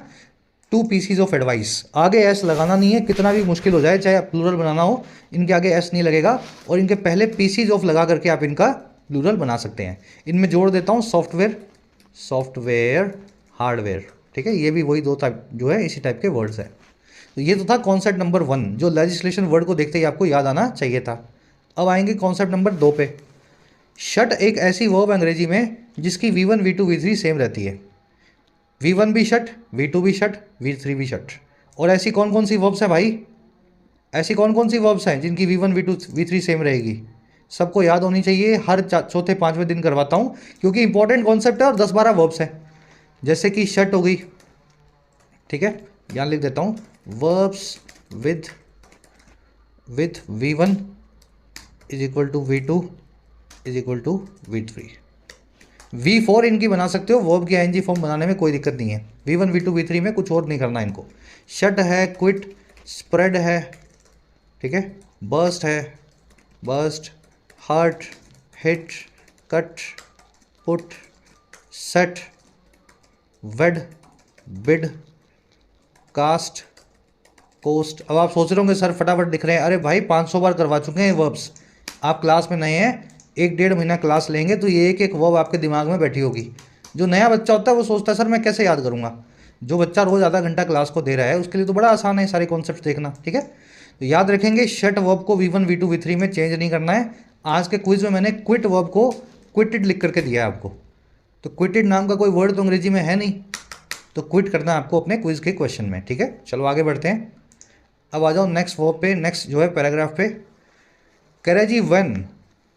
2 पीसीज ऑफ एडवाइस। आगे एस लगाना नहीं है, कितना भी मुश्किल हो जाए, चाहे प्लूरल बनाना हो, इनके आगे एस नहीं लगेगा, और इनके पहले पीसीज ऑफ लगा करके आप इनका प्लूरल बना सकते हैं। इनमें जोड़ देता हूँ सॉफ्टवेयर, सॉफ्टवेयर, हार्डवेयर, ठीक है। ये भी वही दो टाइप जो है, इसी टाइप के वर्ड्स हैं। तो ये तो था कॉन्सेप्ट नंबर 1, जो लेजिस्लेशन वर्ड को देखते ही आपको याद आना चाहिए था। अब आएंगे कॉन्सेप्ट नंबर 2 पे। शट एक ऐसी वर्ब अंग्रेजी में जिसकी V1, V2, V3 सेम रहती है। V1 भी शट, V2 भी शट, V3 भी शट। और ऐसी कौन कौन सी वर्ब्स हैं भाई? ऐसी कौन कौन सी वर्ब्स हैं जिनकी V1, V2, V3 सेम रहेगी? सबको याद होनी चाहिए। हर चौथे 5वें दिन करवाता हूँ, क्योंकि इंपॉर्टेंट कॉन्सेप्ट है और 10-12 वर्ब्स हैं। जैसे कि शट हो गई, ठीक है, यहाँ लिख देता हूँ, verbs with V1 is equal to V2 is equal to V3। V4 इनकी बना सकते हो, वर्ब की आईएनजी फॉर्म बनाने में कोई दिक्कत नहीं है। V1, V2, V3 में कुछ और नहीं करना इनको। शट है, क्विट, स्प्रेड है, ठीक है, बर्स्ट है, burst, hurt, hit, cut, put, set, wed, bid, cast, cost. अब आप सोच रहे होंगे सर फटाफट दिख रहे हैं, अरे भाई 500 बार करवा चुके हैं वर्ब्स। आप क्लास में नए हैं, 1-1.5 महीना क्लास लेंगे तो ये एक एक वर्ब आपके दिमाग में बैठी होगी। जो नया बच्चा होता है वो सोचता है सर मैं कैसे याद करूँगा। जो बच्चा रोज़ आधा घंटा क्लास को दे रहा है उसके लिए तो बड़ा आसान है सारे कॉन्सेप्ट देखना, ठीक है। तो याद रखेंगे, शट वर्ब को V1, V2, V3 में चेंज नहीं करना है। आज के क्विज में मैंने क्विट वर्ब को क्विटेड लिख करके दिया है आपको, तो क्विटेड नाम का कोई वर्ड तो अंग्रेजी में है नहीं, तो क्विट करना है आपको अपने क्विज के क्वेश्चन में, ठीक है। चलो आगे बढ़ते हैं। अब आ जाओ नेक्स्ट वर्ब पे, नेक्स्ट जो है पैराग्राफ पे। कह रहा है जी when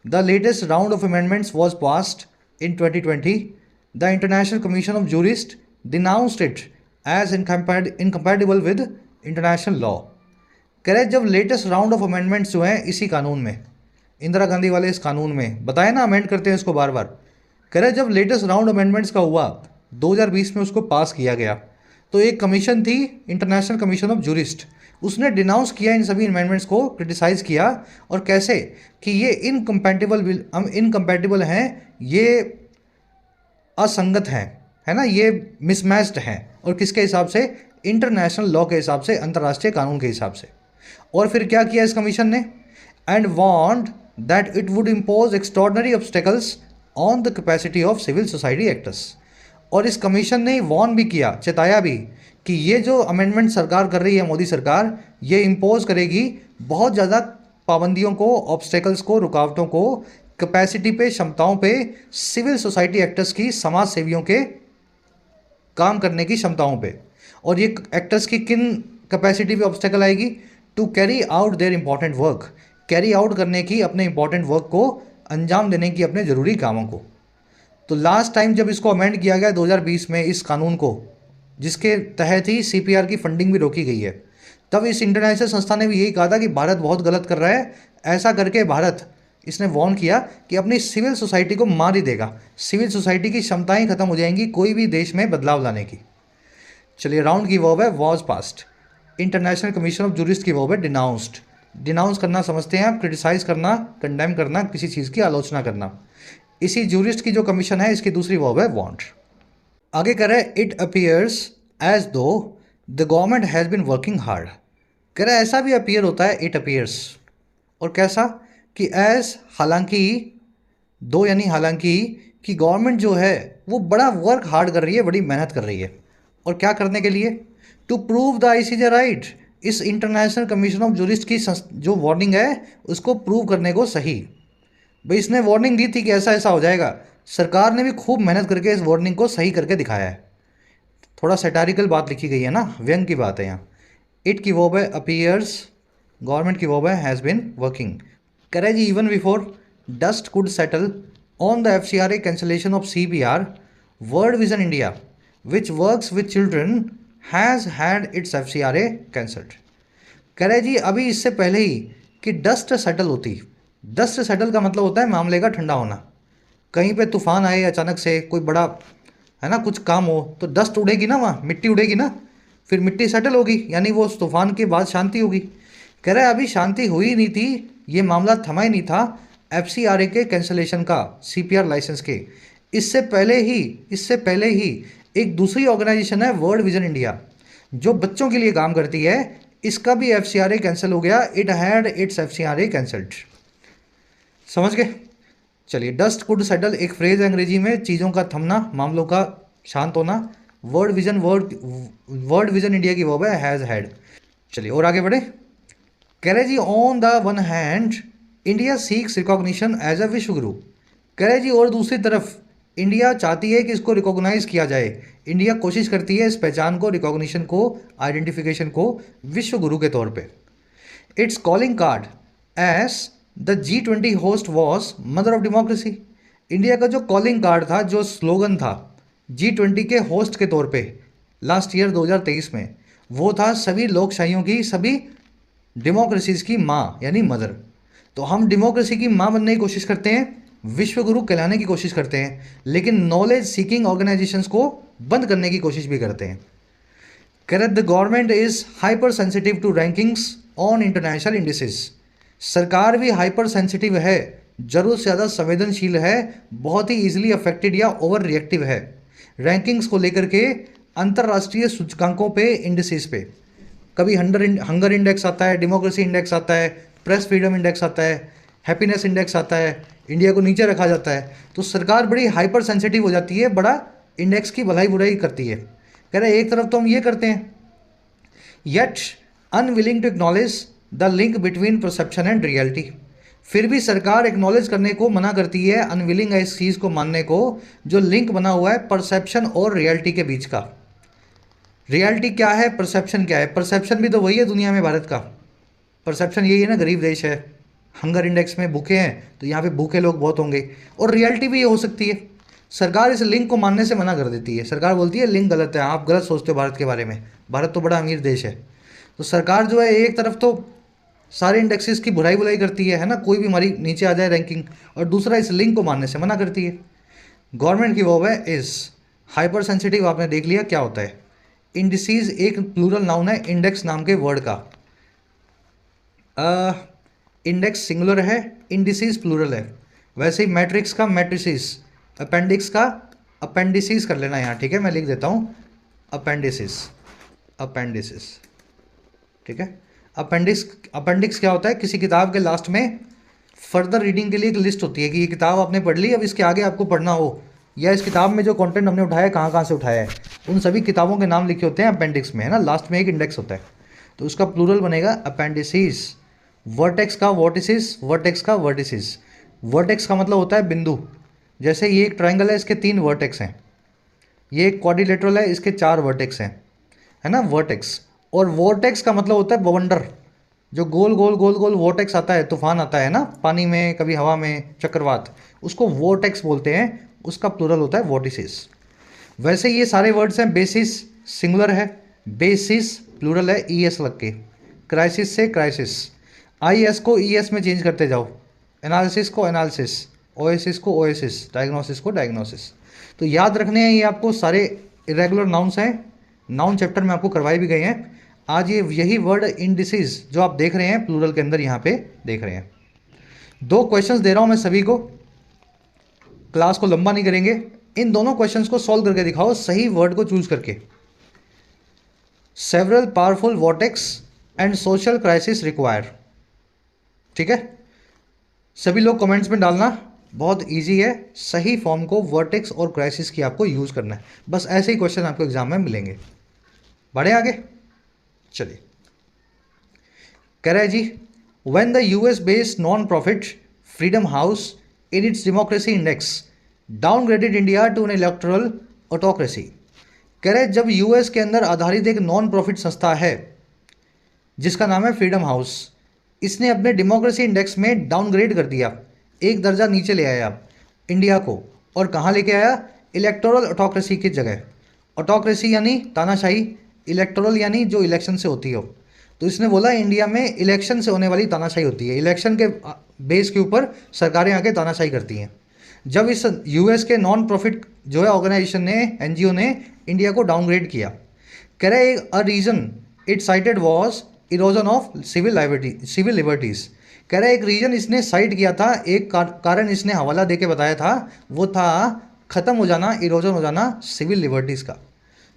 the latest round of amendments was passed in 2020 the international commission of jurist denounced it as incompatible with international law. कह रहे जब लेटेस्ट राउंड ऑफ अमेंडमेंट्स जो हैं इसी कानून में, इंदिरा गांधी वाले इस कानून में, बताया ना अमेंड करते हैं इसको बार बार। कह रहे जब लेटेस्ट राउंड अमेंडमेंट्स का हुआ 2020 में, उसको पास किया गया, तो एक कमीशन थी इंटरनेशनल कमीशन ऑफ जूरिस्ट, उसने डिनाउंस किया इन सभी अमेंडमेंट्स को, क्रिटिसाइज़ किया, और कैसे कि ये इनकम्पैटिबल हैं, ये असंगत हैं, है ना, ये मिसमैच्ड हैं, और किसके हिसाब से, इंटरनेशनल लॉ के हिसाब से, अंतर्राष्ट्रीय कानून के हिसाब से। और फिर क्या किया इस कमीशन ने, and warned that it would impose extraordinary obstacles on the capacity of civil society actors. और इस कमीशन ने वार्न भी किया, चेताया भी, कि ये जो अमेंडमेंट सरकार कर रही है, मोदी सरकार, ये इम्पोज करेगी बहुत ज़्यादा पाबंदियों को, ऑब्स्टेकल्स को, रुकावटों को, कैपेसिटी पे, क्षमताओं पे, सिविल सोसाइटी एक्टर्स की, समाज सेवियों के काम करने की क्षमताओं पे। और ये एक्टर्स की किन कैपेसिटी पे ऑब्स्टेकल आएगी, to carry out their important work, carry out करने की, अपने इंपॉर्टेंट वर्क को अंजाम देने की, अपने ज़रूरी कामों को। तो लास्ट टाइम जब इसको अमेंड किया गया 2020 में, इस कानून को, जिसके तहत ही CPR की फंडिंग भी रोकी गई है, तब इस इंटरनेशनल संस्था ने भी यही कहा था कि भारत बहुत गलत कर रहा है। ऐसा करके भारत, इसने वार्न किया कि अपनी सिविल सोसाइटी को मार ही देगा, सिविल सोसाइटी की क्षमताएं खत्म हो जाएंगी कोई भी देश में बदलाव लाने की। चलिए, राउंड की वर्ब है was past, international commission of jurist की वर्ब है डिनाउंस्ड। डिनाउंस करना समझते हैं आप, क्रिटिसाइज करना, कंडेम करना, किसी चीज़ की आलोचना करना। इसी जूरिस्ट की जो कमीशन है, इसकी दूसरी वर्ब है वांट। आगे कह रहा है इट अपीयर्स एज दो the government has been working hard. कह रहा है ऐसा भी अपीयर होता है, इट अपीयर्स, और कैसा कि एज, हालांकि, दो यानी हालांकि, कि गवर्नमेंट जो है वो बड़ा वर्क हार्ड कर रही है, बड़ी मेहनत कर रही है। और क्या करने के लिए, to prove the ICJ right, इस इंटरनेशनल कमीशन ऑफ जूरिस्ट की जो वार्निंग है उसको प्रूव करने को सही। भाई इसने वार्निंग दी थी कि ऐसा ऐसा हो जाएगा, सरकार ने भी खूब मेहनत करके इस वार्निंग को सही करके दिखाया है। थोड़ा सैटारिकल बात लिखी गई है ना, व्यंग की बात है यहाँ। इट की वर्ब है अपीयर्स, गवर्नमेंट की वर्ब है हैज़ बिन वर्किंग। कह रहा है जी even before dust could settle on the FCRA cancellation of CPR, world vision India which works with children has had its FCRA cancelled. कह रहे जी अभी इससे पहले ही कि डस्ट सेटल होती, डस्ट सेटल का मतलब होता है मामले का ठंडा होना। कहीं पे तूफान आए अचानक से, कोई बड़ा, है ना, कुछ काम हो, तो डस्ट उड़ेगी ना, वहाँ मिट्टी उड़ेगी ना, फिर मिट्टी सेटल होगी, यानी वो उस तूफान के बाद शांति होगी। कह रहे अभी शांति हुई नहीं थी, ये मामला थमा ही नहीं था FCRA के कैंसलेशन का, CPR लाइसेंस के। इससे पहले ही एक दूसरी ऑर्गेनाइजेशन है वर्ल्ड विजन इंडिया, जो बच्चों के लिए काम करती है, इसका भी FCRA कैंसिल हो गया, it had its FCRA cancelled. समझ गए। चलिए, डस्ट कुड सेटल एक फ्रेज है अंग्रेजी में, चीज़ों का थमना, मामलों का शांत होना। वर्ल्ड विजन इंडिया की वर्ब है हैज़ हैड। चलिए और आगे बढ़े। कह रहे जी on the one hand India seeks recognition as a Vishwa Guru. कह रहे जी और दूसरी तरफ इंडिया चाहती है कि इसको रिकॉग्नाइज किया जाए, इंडिया कोशिश करती है इस पहचान को, रिकॉग्निशन को, आइडेंटिफिकेशन को विश्व गुरु के तौर पे। Its calling card as the G20 host was mother of democracy. India का जो कॉलिंग कार्ड था, जो स्लोगन था G20 के होस्ट के तौर पे लास्ट ईयर 2023 में, वो था सभी लोकशाहियों की, सभी डेमोक्रेसीज़ की माँ यानी मदर। तो हम डेमोक्रेसी की माँ बनने की कोशिश करते हैं, विश्व गुरु कहलाने की कोशिश करते हैं, लेकिन नॉलेज सीकिंग ऑर्गेनाइजेशंस को बंद करने की कोशिश भी करते हैं। Correct, the government is hyper sensitive to rankings on international indices. सरकार भी हाइपर सेंसिटिव है, जरूरत से ज़्यादा संवेदनशील है, बहुत ही ईजिली अफेक्टेड या ओवर रिएक्टिव है रैंकिंग्स को लेकर के, अंतर्राष्ट्रीय सूचकांकों पे, इंडिसेस पे। कभी हंगर इंडेक्स आता है, डेमोक्रेसी इंडेक्स आता है, प्रेस फ्रीडम इंडेक्स आता है, हैप्पीनेस इंडेक्स आता है, इंडिया को नीचे रखा जाता है। तो सरकार बड़ी हाइपर सेंसिटिव हो जाती है, बड़ा इंडेक्स की भलाई बुराई करती है। कह रहे एक तरफ तो हम ये करते हैं, yet unwilling to acknowledge the link between perception and reality. फिर भी सरकार एक्नॉलेज करने को मना करती है, अनविलिंग है इस चीज़ को मानने को, जो लिंक बना हुआ है परसेप्शन और रियलिटी के बीच का। रियलिटी क्या है, परसेप्शन क्या है? परसेप्शन भी तो वही है दुनिया में भारत का। परसेप्शन यही है ना, गरीब देश है, हंगर इंडेक्स में भूखे हैं, तो यहाँ पे भूखे लोग बहुत होंगे। और रियलिटी भी ये हो सकती है। सरकार इस लिंक को मानने से मना कर देती है। सरकार बोलती है लिंक गलत है, आप गलत सोचते हो भारत के बारे में, भारत तो बड़ा अमीर देश है। तो सरकार जो है एक तरफ तो सारे इंडेक्सेस की बुराई बुराई करती है ना, कोई भी हमारी नीचे आ जाए रैंकिंग, और दूसरा इस लिंक को मानने से मना करती है। गवर्नमेंट की वो है इस हाइपर सेंसिटिव, आपने देख लिया क्या होता है। इंडिसीज एक प्लूरल नाउन है इंडेक्स नाम के वर्ड का। इंडेक्स सिंगुलर है, इंडिसीज प्लूरल है। वैसे ही मैट्रिक्स का मैट्रिसिस, अपेंडिक्स का अपेंडिसिस कर लेना यहाँ, ठीक है, मैं लिख देता हूँ अपेंडिसिस, अपेंडिसिस, ठीक है। अपेंडिक्स क्या होता है? किसी किताब के लास्ट में फर्दर रीडिंग के लिए एक लिस्ट होती है कि ये किताब आपने पढ़ ली, अब इसके आगे आपको पढ़ना हो, या इस किताब में जो कंटेंट हमने उठाया है कहाँ कहाँ से उठाया है, उन सभी किताबों के नाम लिखे होते हैं अपेंडिक्स में, है ना। लास्ट में एक इंडेक्स होता है, तो उसका प्लूरल बनेगा अपेंडिसिस। वर्टेक्स का वर्टिसिस, वर्टेक्स का वर्टिसिस। वर्टेक्स का मतलब होता है बिंदु। जैसे ये एक ट्राइंगल है, इसके 3 वर्टेक्स हैं, ये एक क्वाड्रिलेटरल है, इसके 4 वर्टेक्स हैं, है ना, वर्टेक्स। और वोर्टेक्स का मतलब होता है बवंडर, जो गोल गोल गोल गोल वोर्टेक्स आता है, तूफान आता है ना पानी में, कभी हवा में, चक्रवात, उसको वोर्टेक्स बोलते हैं, उसका प्लूरल होता है वोर्टिसिस। वैसे ये सारे वर्ड्स हैं। बेसिस सिंगुलर है, बेसिस प्लूरल है ई एस लग के, क्राइसिस से क्राइसिस, आई एस को ई एस में चेंज करते जाओ, एनालिसिस को एनालिसिस, ओएसिस को ओएसिस, डायग्नोसिस को डायग्नोसिस। तो याद रखने हैं ये आपको, सारे इरेगुलर नाउन्स हैं, नाउन चैप्टर में आपको करवाए भी गए हैं। आज ये यही वर्ड इंडिसीज जो आप देख रहे हैं प्लूरल के अंदर यहाँ पे देख रहे हैं। 2 क्वेश्चंस दे रहा हूँ मैं सभी को, क्लास को लंबा नहीं करेंगे। इन दोनों क्वेश्चंस को सॉल्व करके दिखाओ सही वर्ड को चूज करके। Several powerful vortex and social crisis require, ठीक है। सभी लोग कमेंट्स में डालना, बहुत इजी है, सही फॉर्म को वर्टेक्स और क्राइसिस की आपको यूज करना है। बस ऐसे ही क्वेश्चन आपको एग्जाम में मिलेंगे। बढ़े आगे, चलिए। कह रहा है जी, when the US based non profit Freedom House in its democracy index downgraded India to an electoral autocracy. कह रहे जब यूएस के अंदर आधारित एक नॉन प्रॉफिट संस्था है जिसका नाम है फ्रीडम हाउस, इसने अपने डेमोक्रेसी इंडेक्स में डाउनग्रेड कर दिया, एक दर्जा नीचे ले आया इंडिया को, और कहाँ लेके आया? इलेक्टोरल ऑटोक्रेसी की जगह। ऑटोक्रेसी यानी तानाशाही, इलेक्टोरल यानी जो इलेक्शन से होती हो। तो इसने बोला इंडिया में इलेक्शन से होने वाली तानाशाही होती है, इलेक्शन के बेस के ऊपर सरकारें आके तानाशाही करती हैं। जब इस यूएस के नॉन प्रॉफिट जो है ऑर्गेनाइजेशन ने, एनजीओ ने इंडिया को डाउनग्रेड किया, कह रहे a reason it cited was erosion of civil liberties. कह रहे एक रीजन इसने साइट किया था, एक कारण इसने हवाला देके बताया था, वो था ख़त्म हो जाना, इरोजन हो जाना सिविल लिबर्टीज़ का।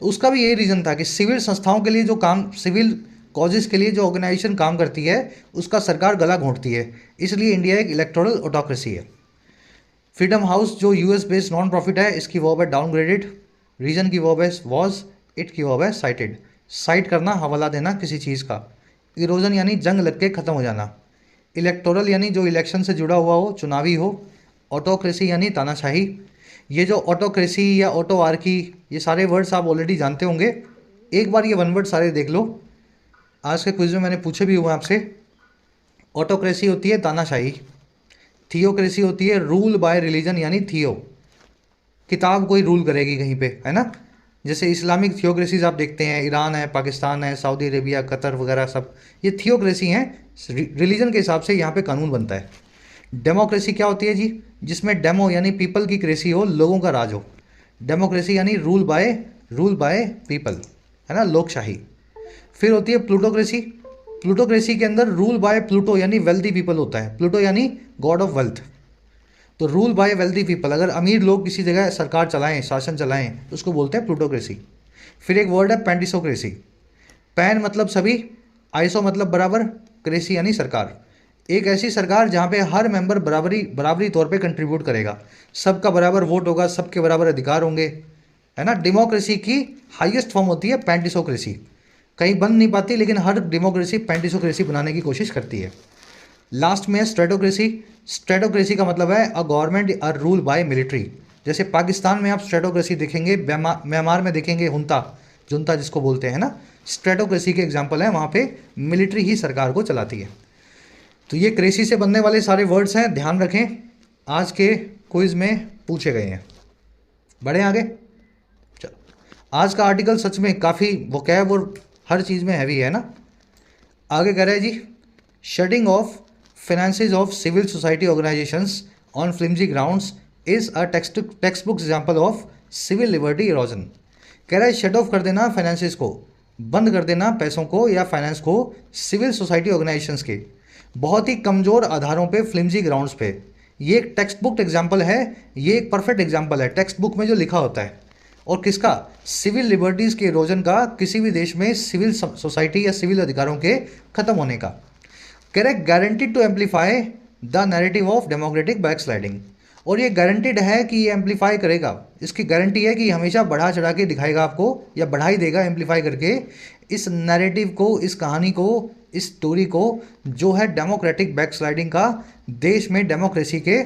तो उसका भी यही रीज़न था कि सिविल संस्थाओं के लिए जो काम, सिविल कॉजेज़ के लिए जो ऑर्गेनाइजेशन काम करती है उसका सरकार गला घोंटती है, इसलिए इंडिया एक इलेक्टोरल ऑटोक्रेसी है। फ्रीडम हाउस जो यूएस बेस्ड नॉन प्रॉफिट है, इसकी वर्ब है डाउनग्रेडेड, रीजन की वर्ब है वॉज, इट की वर्ब है साइटेड। साइट करना, हवाला देना किसी चीज़ का। इरोजन यानी जंग लग के ख़त्म हो जाना। इलेक्टोरल यानी जो इलेक्शन से जुड़ा हुआ हो, चुनावी हो। ऑटोक्रेसी यानी तानाशाही। ये जो ऑटोक्रेसी या ऑटो आर्की, ये सारे वर्ड्स आप ऑलरेडी जानते होंगे, एक बार ये 1 वर्ड सारे देख लो, आज के क्विज में मैंने पूछे भी हुए आपसे। ऑटोक्रेसी होती है तानाशाही, थियोक्रेसी होती है रूल बाय रिलीजन यानी थियो, किताब कोई रूल करेगी कहीं पे, है ना। जैसे इस्लामिक थियोक्रेसीज आप देखते हैं, ईरान है, पाकिस्तान है, सऊदी अरेबिया, कतर वगैरह, सब ये थियोक्रेसी हैं, रिलीजन के हिसाब से यहाँ पे कानून बनता है। डेमोक्रेसी क्या होती है जी? जिसमें डेमो यानी पीपल की क्रेसी हो, लोगों का राज हो। डेमोक्रेसी यानी रूल बाय पीपल, है ना, लोकशाही। फिर होती है प्लूटोक्रेसी। प्लूटोक्रेसी के अंदर रूल बाय प्लूटो यानी वेल्दी पीपल होता है, प्लूटो यानी गॉड ऑफ वेल्थ। तो रूल बाय वेल्दी पीपल, अगर अमीर लोग किसी जगह सरकार चलाएं, शासन चलाएं, तो उसको बोलते हैं प्लूटोक्रेसी। फिर एक वर्ड है पैंटिसोक्रेसी। पैन मतलब सभी, आइसो मतलब बराबर, क्रेसी यानी सरकार। एक ऐसी सरकार जहाँ पे हर मेंबर बराबरी तौर पे कंट्रीब्यूट करेगा, सबका बराबर वोट होगा, सबके बराबर अधिकार होंगे, है ना। डेमोक्रेसी की हाईएस्ट फॉर्म होती है पैंटिसोक्रेसी, कहीं बन नहीं पाती, लेकिन हर डेमोक्रेसी पैंटिसोक्रेसी बनाने की कोशिश करती है। लास्ट में है स्ट्रेटोक्रेसी। स्ट्रेटोक्रेसी का मतलब है a government or rule by military. जैसे पाकिस्तान में आप स्ट्रेटोक्रेसी देखेंगे, म्यांमार में देखेंगे हुंता, जुंता जिसको बोलते हैं ना, स्ट्रेटोक्रेसी के एग्जाम्पल है, वहाँ पे मिलिट्री ही सरकार को चलाती है। तो ये क्रेसी से बनने वाले सारे वर्ड्स हैं, ध्यान रखें, आज के क्विज में पूछे गए हैं। बढ़े आगे। चलो, आज का आर्टिकल सच में काफ़ी वोकैब और हर चीज़ में हैवी है ना। आगे कह रहा है जी, shutting off finances of civil society organizations on flimsy grounds is a textbook example of civil liberty erosion। कह रहा है शट ऑफ कर देना फाइनेंसेस को, बंद कर देना पैसों को या फाइनेंस को सिविल सोसाइटी ऑर्गेनाइजेशंस के बहुत ही कमज़ोर आधारों पे, फ्लिमजी ग्राउंड्स पे। ये एक टेक्स्ट बुक एग्जाम्पल है, ये एक परफेक्ट एग्जाम्पल है टेक्स्ट बुक में जो लिखा होता है। और किसका? सिविल लिबर्टीज़ के इरोजन का, किसी भी देश में सिविल सोसाइटी या सिविल अधिकारों के खत्म होने का। Correct, guaranteed to amplify the narrative of democratic backsliding. और ये गारंटीड है कि ये एम्पलीफाई करेगा, इसकी गारंटी है कि हमेशा बढ़ा चढ़ा के दिखाएगा आपको, या बढ़ा ही देगा एम्पलीफाई करके इस नैरेटिव को, इस कहानी को, इस स्टोरी को, जो है डेमोक्रेटिक बैकस्लाइडिंग का, देश में डेमोक्रेसी के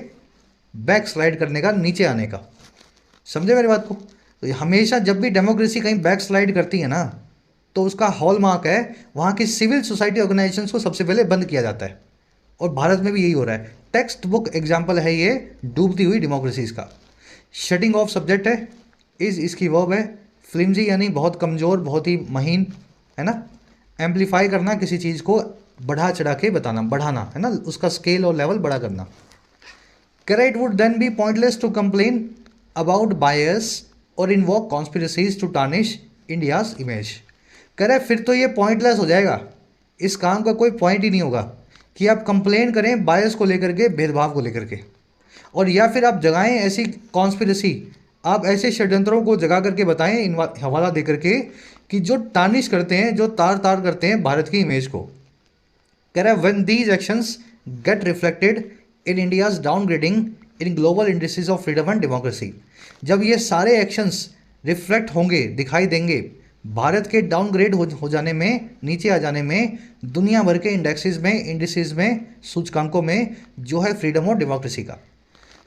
बैकस्लाइड करने का, नीचे आने का। समझे मेरी बात को? तो हमेशा जब भी डेमोक्रेसी कहीं बैकस्लाइड करती है ना, तो उसका हॉलमार्क है वहाँ की सिविल सोसाइटी ऑर्गेनाइजेशंस को सबसे पहले बंद किया जाता है। और भारत में भी यही हो रहा है। टेक्स्ट बुक एग्जाम्पल है ये डूबती हुई डेमोक्रेसीज का। शटिंग ऑफ सब्जेक्ट है, इज इसकी वर्ब है, फ्लिमजी यानी बहुत कमज़ोर, बहुत ही महीन, है ना। एम्पलीफाई करना, किसी चीज़ को बढ़ा चढ़ा के बताना, बढ़ाना, है ना, उसका स्केल और लेवल बड़ा करना। Correct, would then be pointless to complain about bias और invoke conspiracies to tarnish India's image. कह रहे फिर तो ये पॉइंटलेस हो जाएगा, इस काम का कोई पॉइंट ही नहीं होगा कि आप कंप्लेन करें बायस को लेकर के, भेदभाव को लेकर के, और या फिर आप जगाएं ऐसी कॉन्स्पिरसी, आप ऐसे षड्यंत्रों को जगा करके बताएं, हवाला दे करके, कि जो टार्निश करते हैं, जो तार तार करते हैं भारत की इमेज को। कह रहा है when these actions gate reflected in India's downgrading in global industries of freedom and democracy. जब ये सारे एक्शंस रिफ्लेक्ट होंगे, दिखाई देंगे भारत के डाउनग्रेड हो जाने में, नीचे आ जाने में, दुनिया भर के इंडेक्सेस में, सूचकांकों में, जो है फ्रीडम और डेमोक्रेसी का।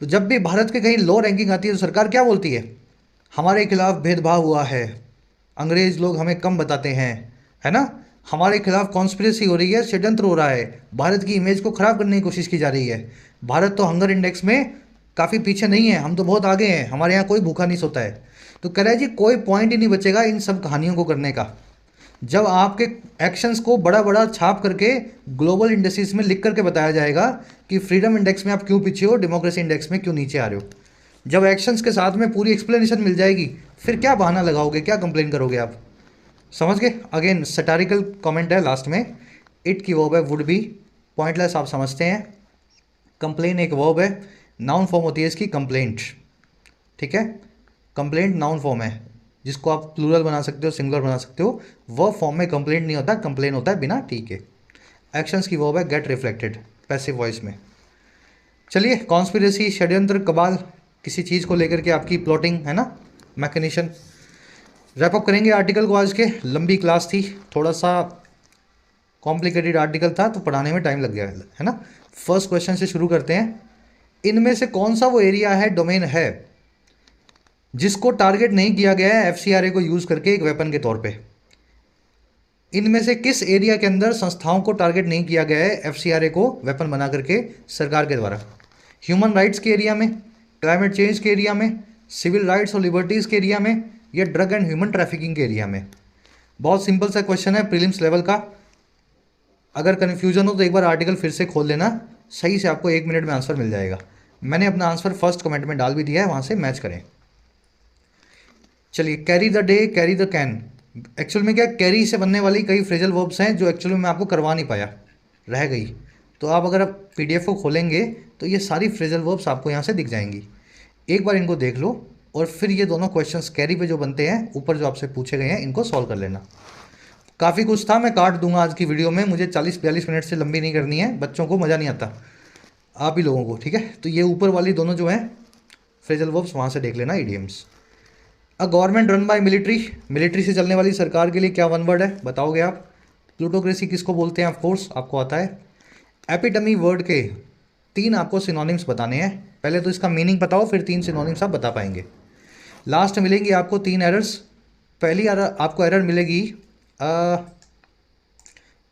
तो जब भी भारत के कहीं लो रैंकिंग आती है तो सरकार क्या बोलती है? हमारे खिलाफ भेदभाव हुआ है, अंग्रेज लोग हमें कम बताते हैं, है ना, हमारे खिलाफ कॉन्स्पिरेसी हो रही है, षड्यंत्र हो रहा है, भारत की इमेज को खराब करने की कोशिश की जा रही है, भारत तो हंगर इंडेक्स में काफ़ी पीछे नहीं है, हम तो बहुत आगे हैं, हमारे यहाँ कोई भूखा नहीं सोता है। तो कह रहा है जी कोई पॉइंट ही नहीं बचेगा इन सब कहानियों को करने का, जब आपके एक्शंस को बड़ा बड़ा छाप करके ग्लोबल इंडेक्सेस में लिख करके बताया जाएगा कि फ्रीडम इंडेक्स में आप क्यों पीछे हो, डेमोक्रेसी इंडेक्स में क्यों नीचे आ रहे हो। जब एक्शंस के साथ में पूरी एक्सप्लेनेशन मिल जाएगी, फिर क्या बहाना लगाओगे, क्या कंप्लेन करोगे आप? समझ गए? अगेन सटारिकल कमेंट है लास्ट में। इट की वर्ब है वुड बी, पॉइंटलेस आप समझते हैं। कंप्लेन एक वर्ब है, नाउन फॉर्म होती है इसकी कंप्लेंट, ठीक है। कंप्लेंट नाउन फॉर्म है, जिसको आप प्लूरल बना सकते हो, सिंगुलर बना सकते हो। वर्ब फॉर्म में कंप्लेंट नहीं होता, कंप्लेन होता है बिना टी के। एक्शंस की वर्ब है गेट रिफ्लेक्टेड, पैसिव वॉइस में। चलिए, कॉन्स्पिरेसी, षड्यंत्र, कबाल, किसी चीज़ को लेकर के आपकी प्लॉटिंग, है ना, मैकेनिशन। रैप अप करेंगे आर्टिकल को आज के। लंबी क्लास थी, थोड़ा सा कॉम्प्लिकेटेड आर्टिकल था, तो पढ़ाने में टाइम लग गया, है ना। फर्स्ट क्वेश्चन से शुरू करते हैं। इनमें से कौन सा वो एरिया है, डोमेन है, जिसको टारगेट नहीं किया गया है एफसीआरए को यूज करके एक वेपन के तौर पे? इनमें से किस एरिया के अंदर संस्थाओं को टारगेट नहीं किया गया है एफसीआरए को वेपन बना करके सरकार के द्वारा? ह्यूमन राइट्स के एरिया में, क्लाइमेट चेंज के एरिया में, सिविल राइट्स और लिबर्टीज़ के एरिया में, या ड्रग एंड ह्यूमन ट्रैफिकिंग के एरिया में? बहुत सिंपल सा क्वेश्चन है, प्रीलिम्स लेवल का। अगर कन्फ्यूजन हो तो एक बार आर्टिकल फिर से खोल लेना, सही से आपको 1 मिनट में आंसर मिल जाएगा। मैंने अपना आंसर फर्स्ट कमेंट में डाल भी दिया है, वहाँ से मैच करें। चलिए, carry the day, carry the can. Actual में क्या, कैरी से बनने वाली कई फ्रेजल वर्ब्स हैं जो एक्चुअल में मैं आपको करवा नहीं पाया, रह गई। तो आप अगर आप पीडीएफ को खोलेंगे तो ये सारी फ्रेजल वर्ब्स आपको यहाँ से दिख जाएंगी। एक बार इनको देख लो और फिर ये दोनों क्वेश्चंस कैरी पे जो बनते हैं, ऊपर जो आपसे पूछे गए हैं, इनको सॉल्व कर लेना। काफ़ी कुछ था, मैं काट दूंगा आज की वीडियो में, मुझे 40-42 मिनट से लंबी नहीं करनी है, बच्चों को मज़ा नहीं आता, आप ही लोगों को, ठीक है। तो ये ऊपर वाली दोनों जो हैं फ्रेजल वर्ब्स, वहाँ से देख लेना, idioms. A government run by military, military से चलने वाली सरकार के लिए क्या वन वर्ड है, बताओगे आप? प्लूटोक्रेसी किसको बोलते हैं? ऑफ कोर्स आपको आता है। एपिटमी वर्ड के 3 आपको सिनोनिम्स बताने हैं। पहले तो इसका मीनिंग बताओ, फिर 3 सिनोनिम्स आप बता पाएंगे। लास्ट मिलेंगी आपको 3 एरर्स। पहली एरर आपको एरर मिलेगी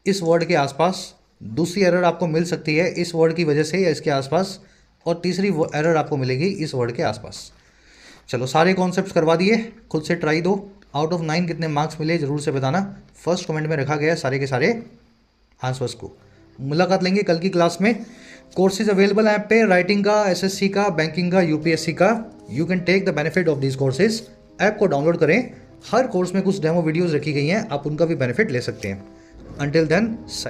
इस वर्ड के आसपास, दूसरी एरर आपको मिल सकती है इस वर्ड की वजह से या इसके आसपास, और तीसरी एरर आपको मिलेगी इस वर्ड के आसपास। चलो सारे कॉन्सेप्ट्स करवा दिए, खुद से ट्राई दो। आउट ऑफ 9 कितने मार्क्स मिले ज़रूर से बताना। फर्स्ट कमेंट में रखा गया है सारे के सारे आंसर्स को। मुलाकात लेंगे कल की क्लास में। कोर्सेज अवेलेबल हैं ऐप पे, राइटिंग का, एसएससी का, बैंकिंग का, यूपीएससी का। You can take the benefit of this courses. App को डाउनलोड करें, हर कोर्स में कुछ डेमो वीडियोज़ रखी गई हैं, आप उनका भी बेनिफिट ले सकते हैं। Until then.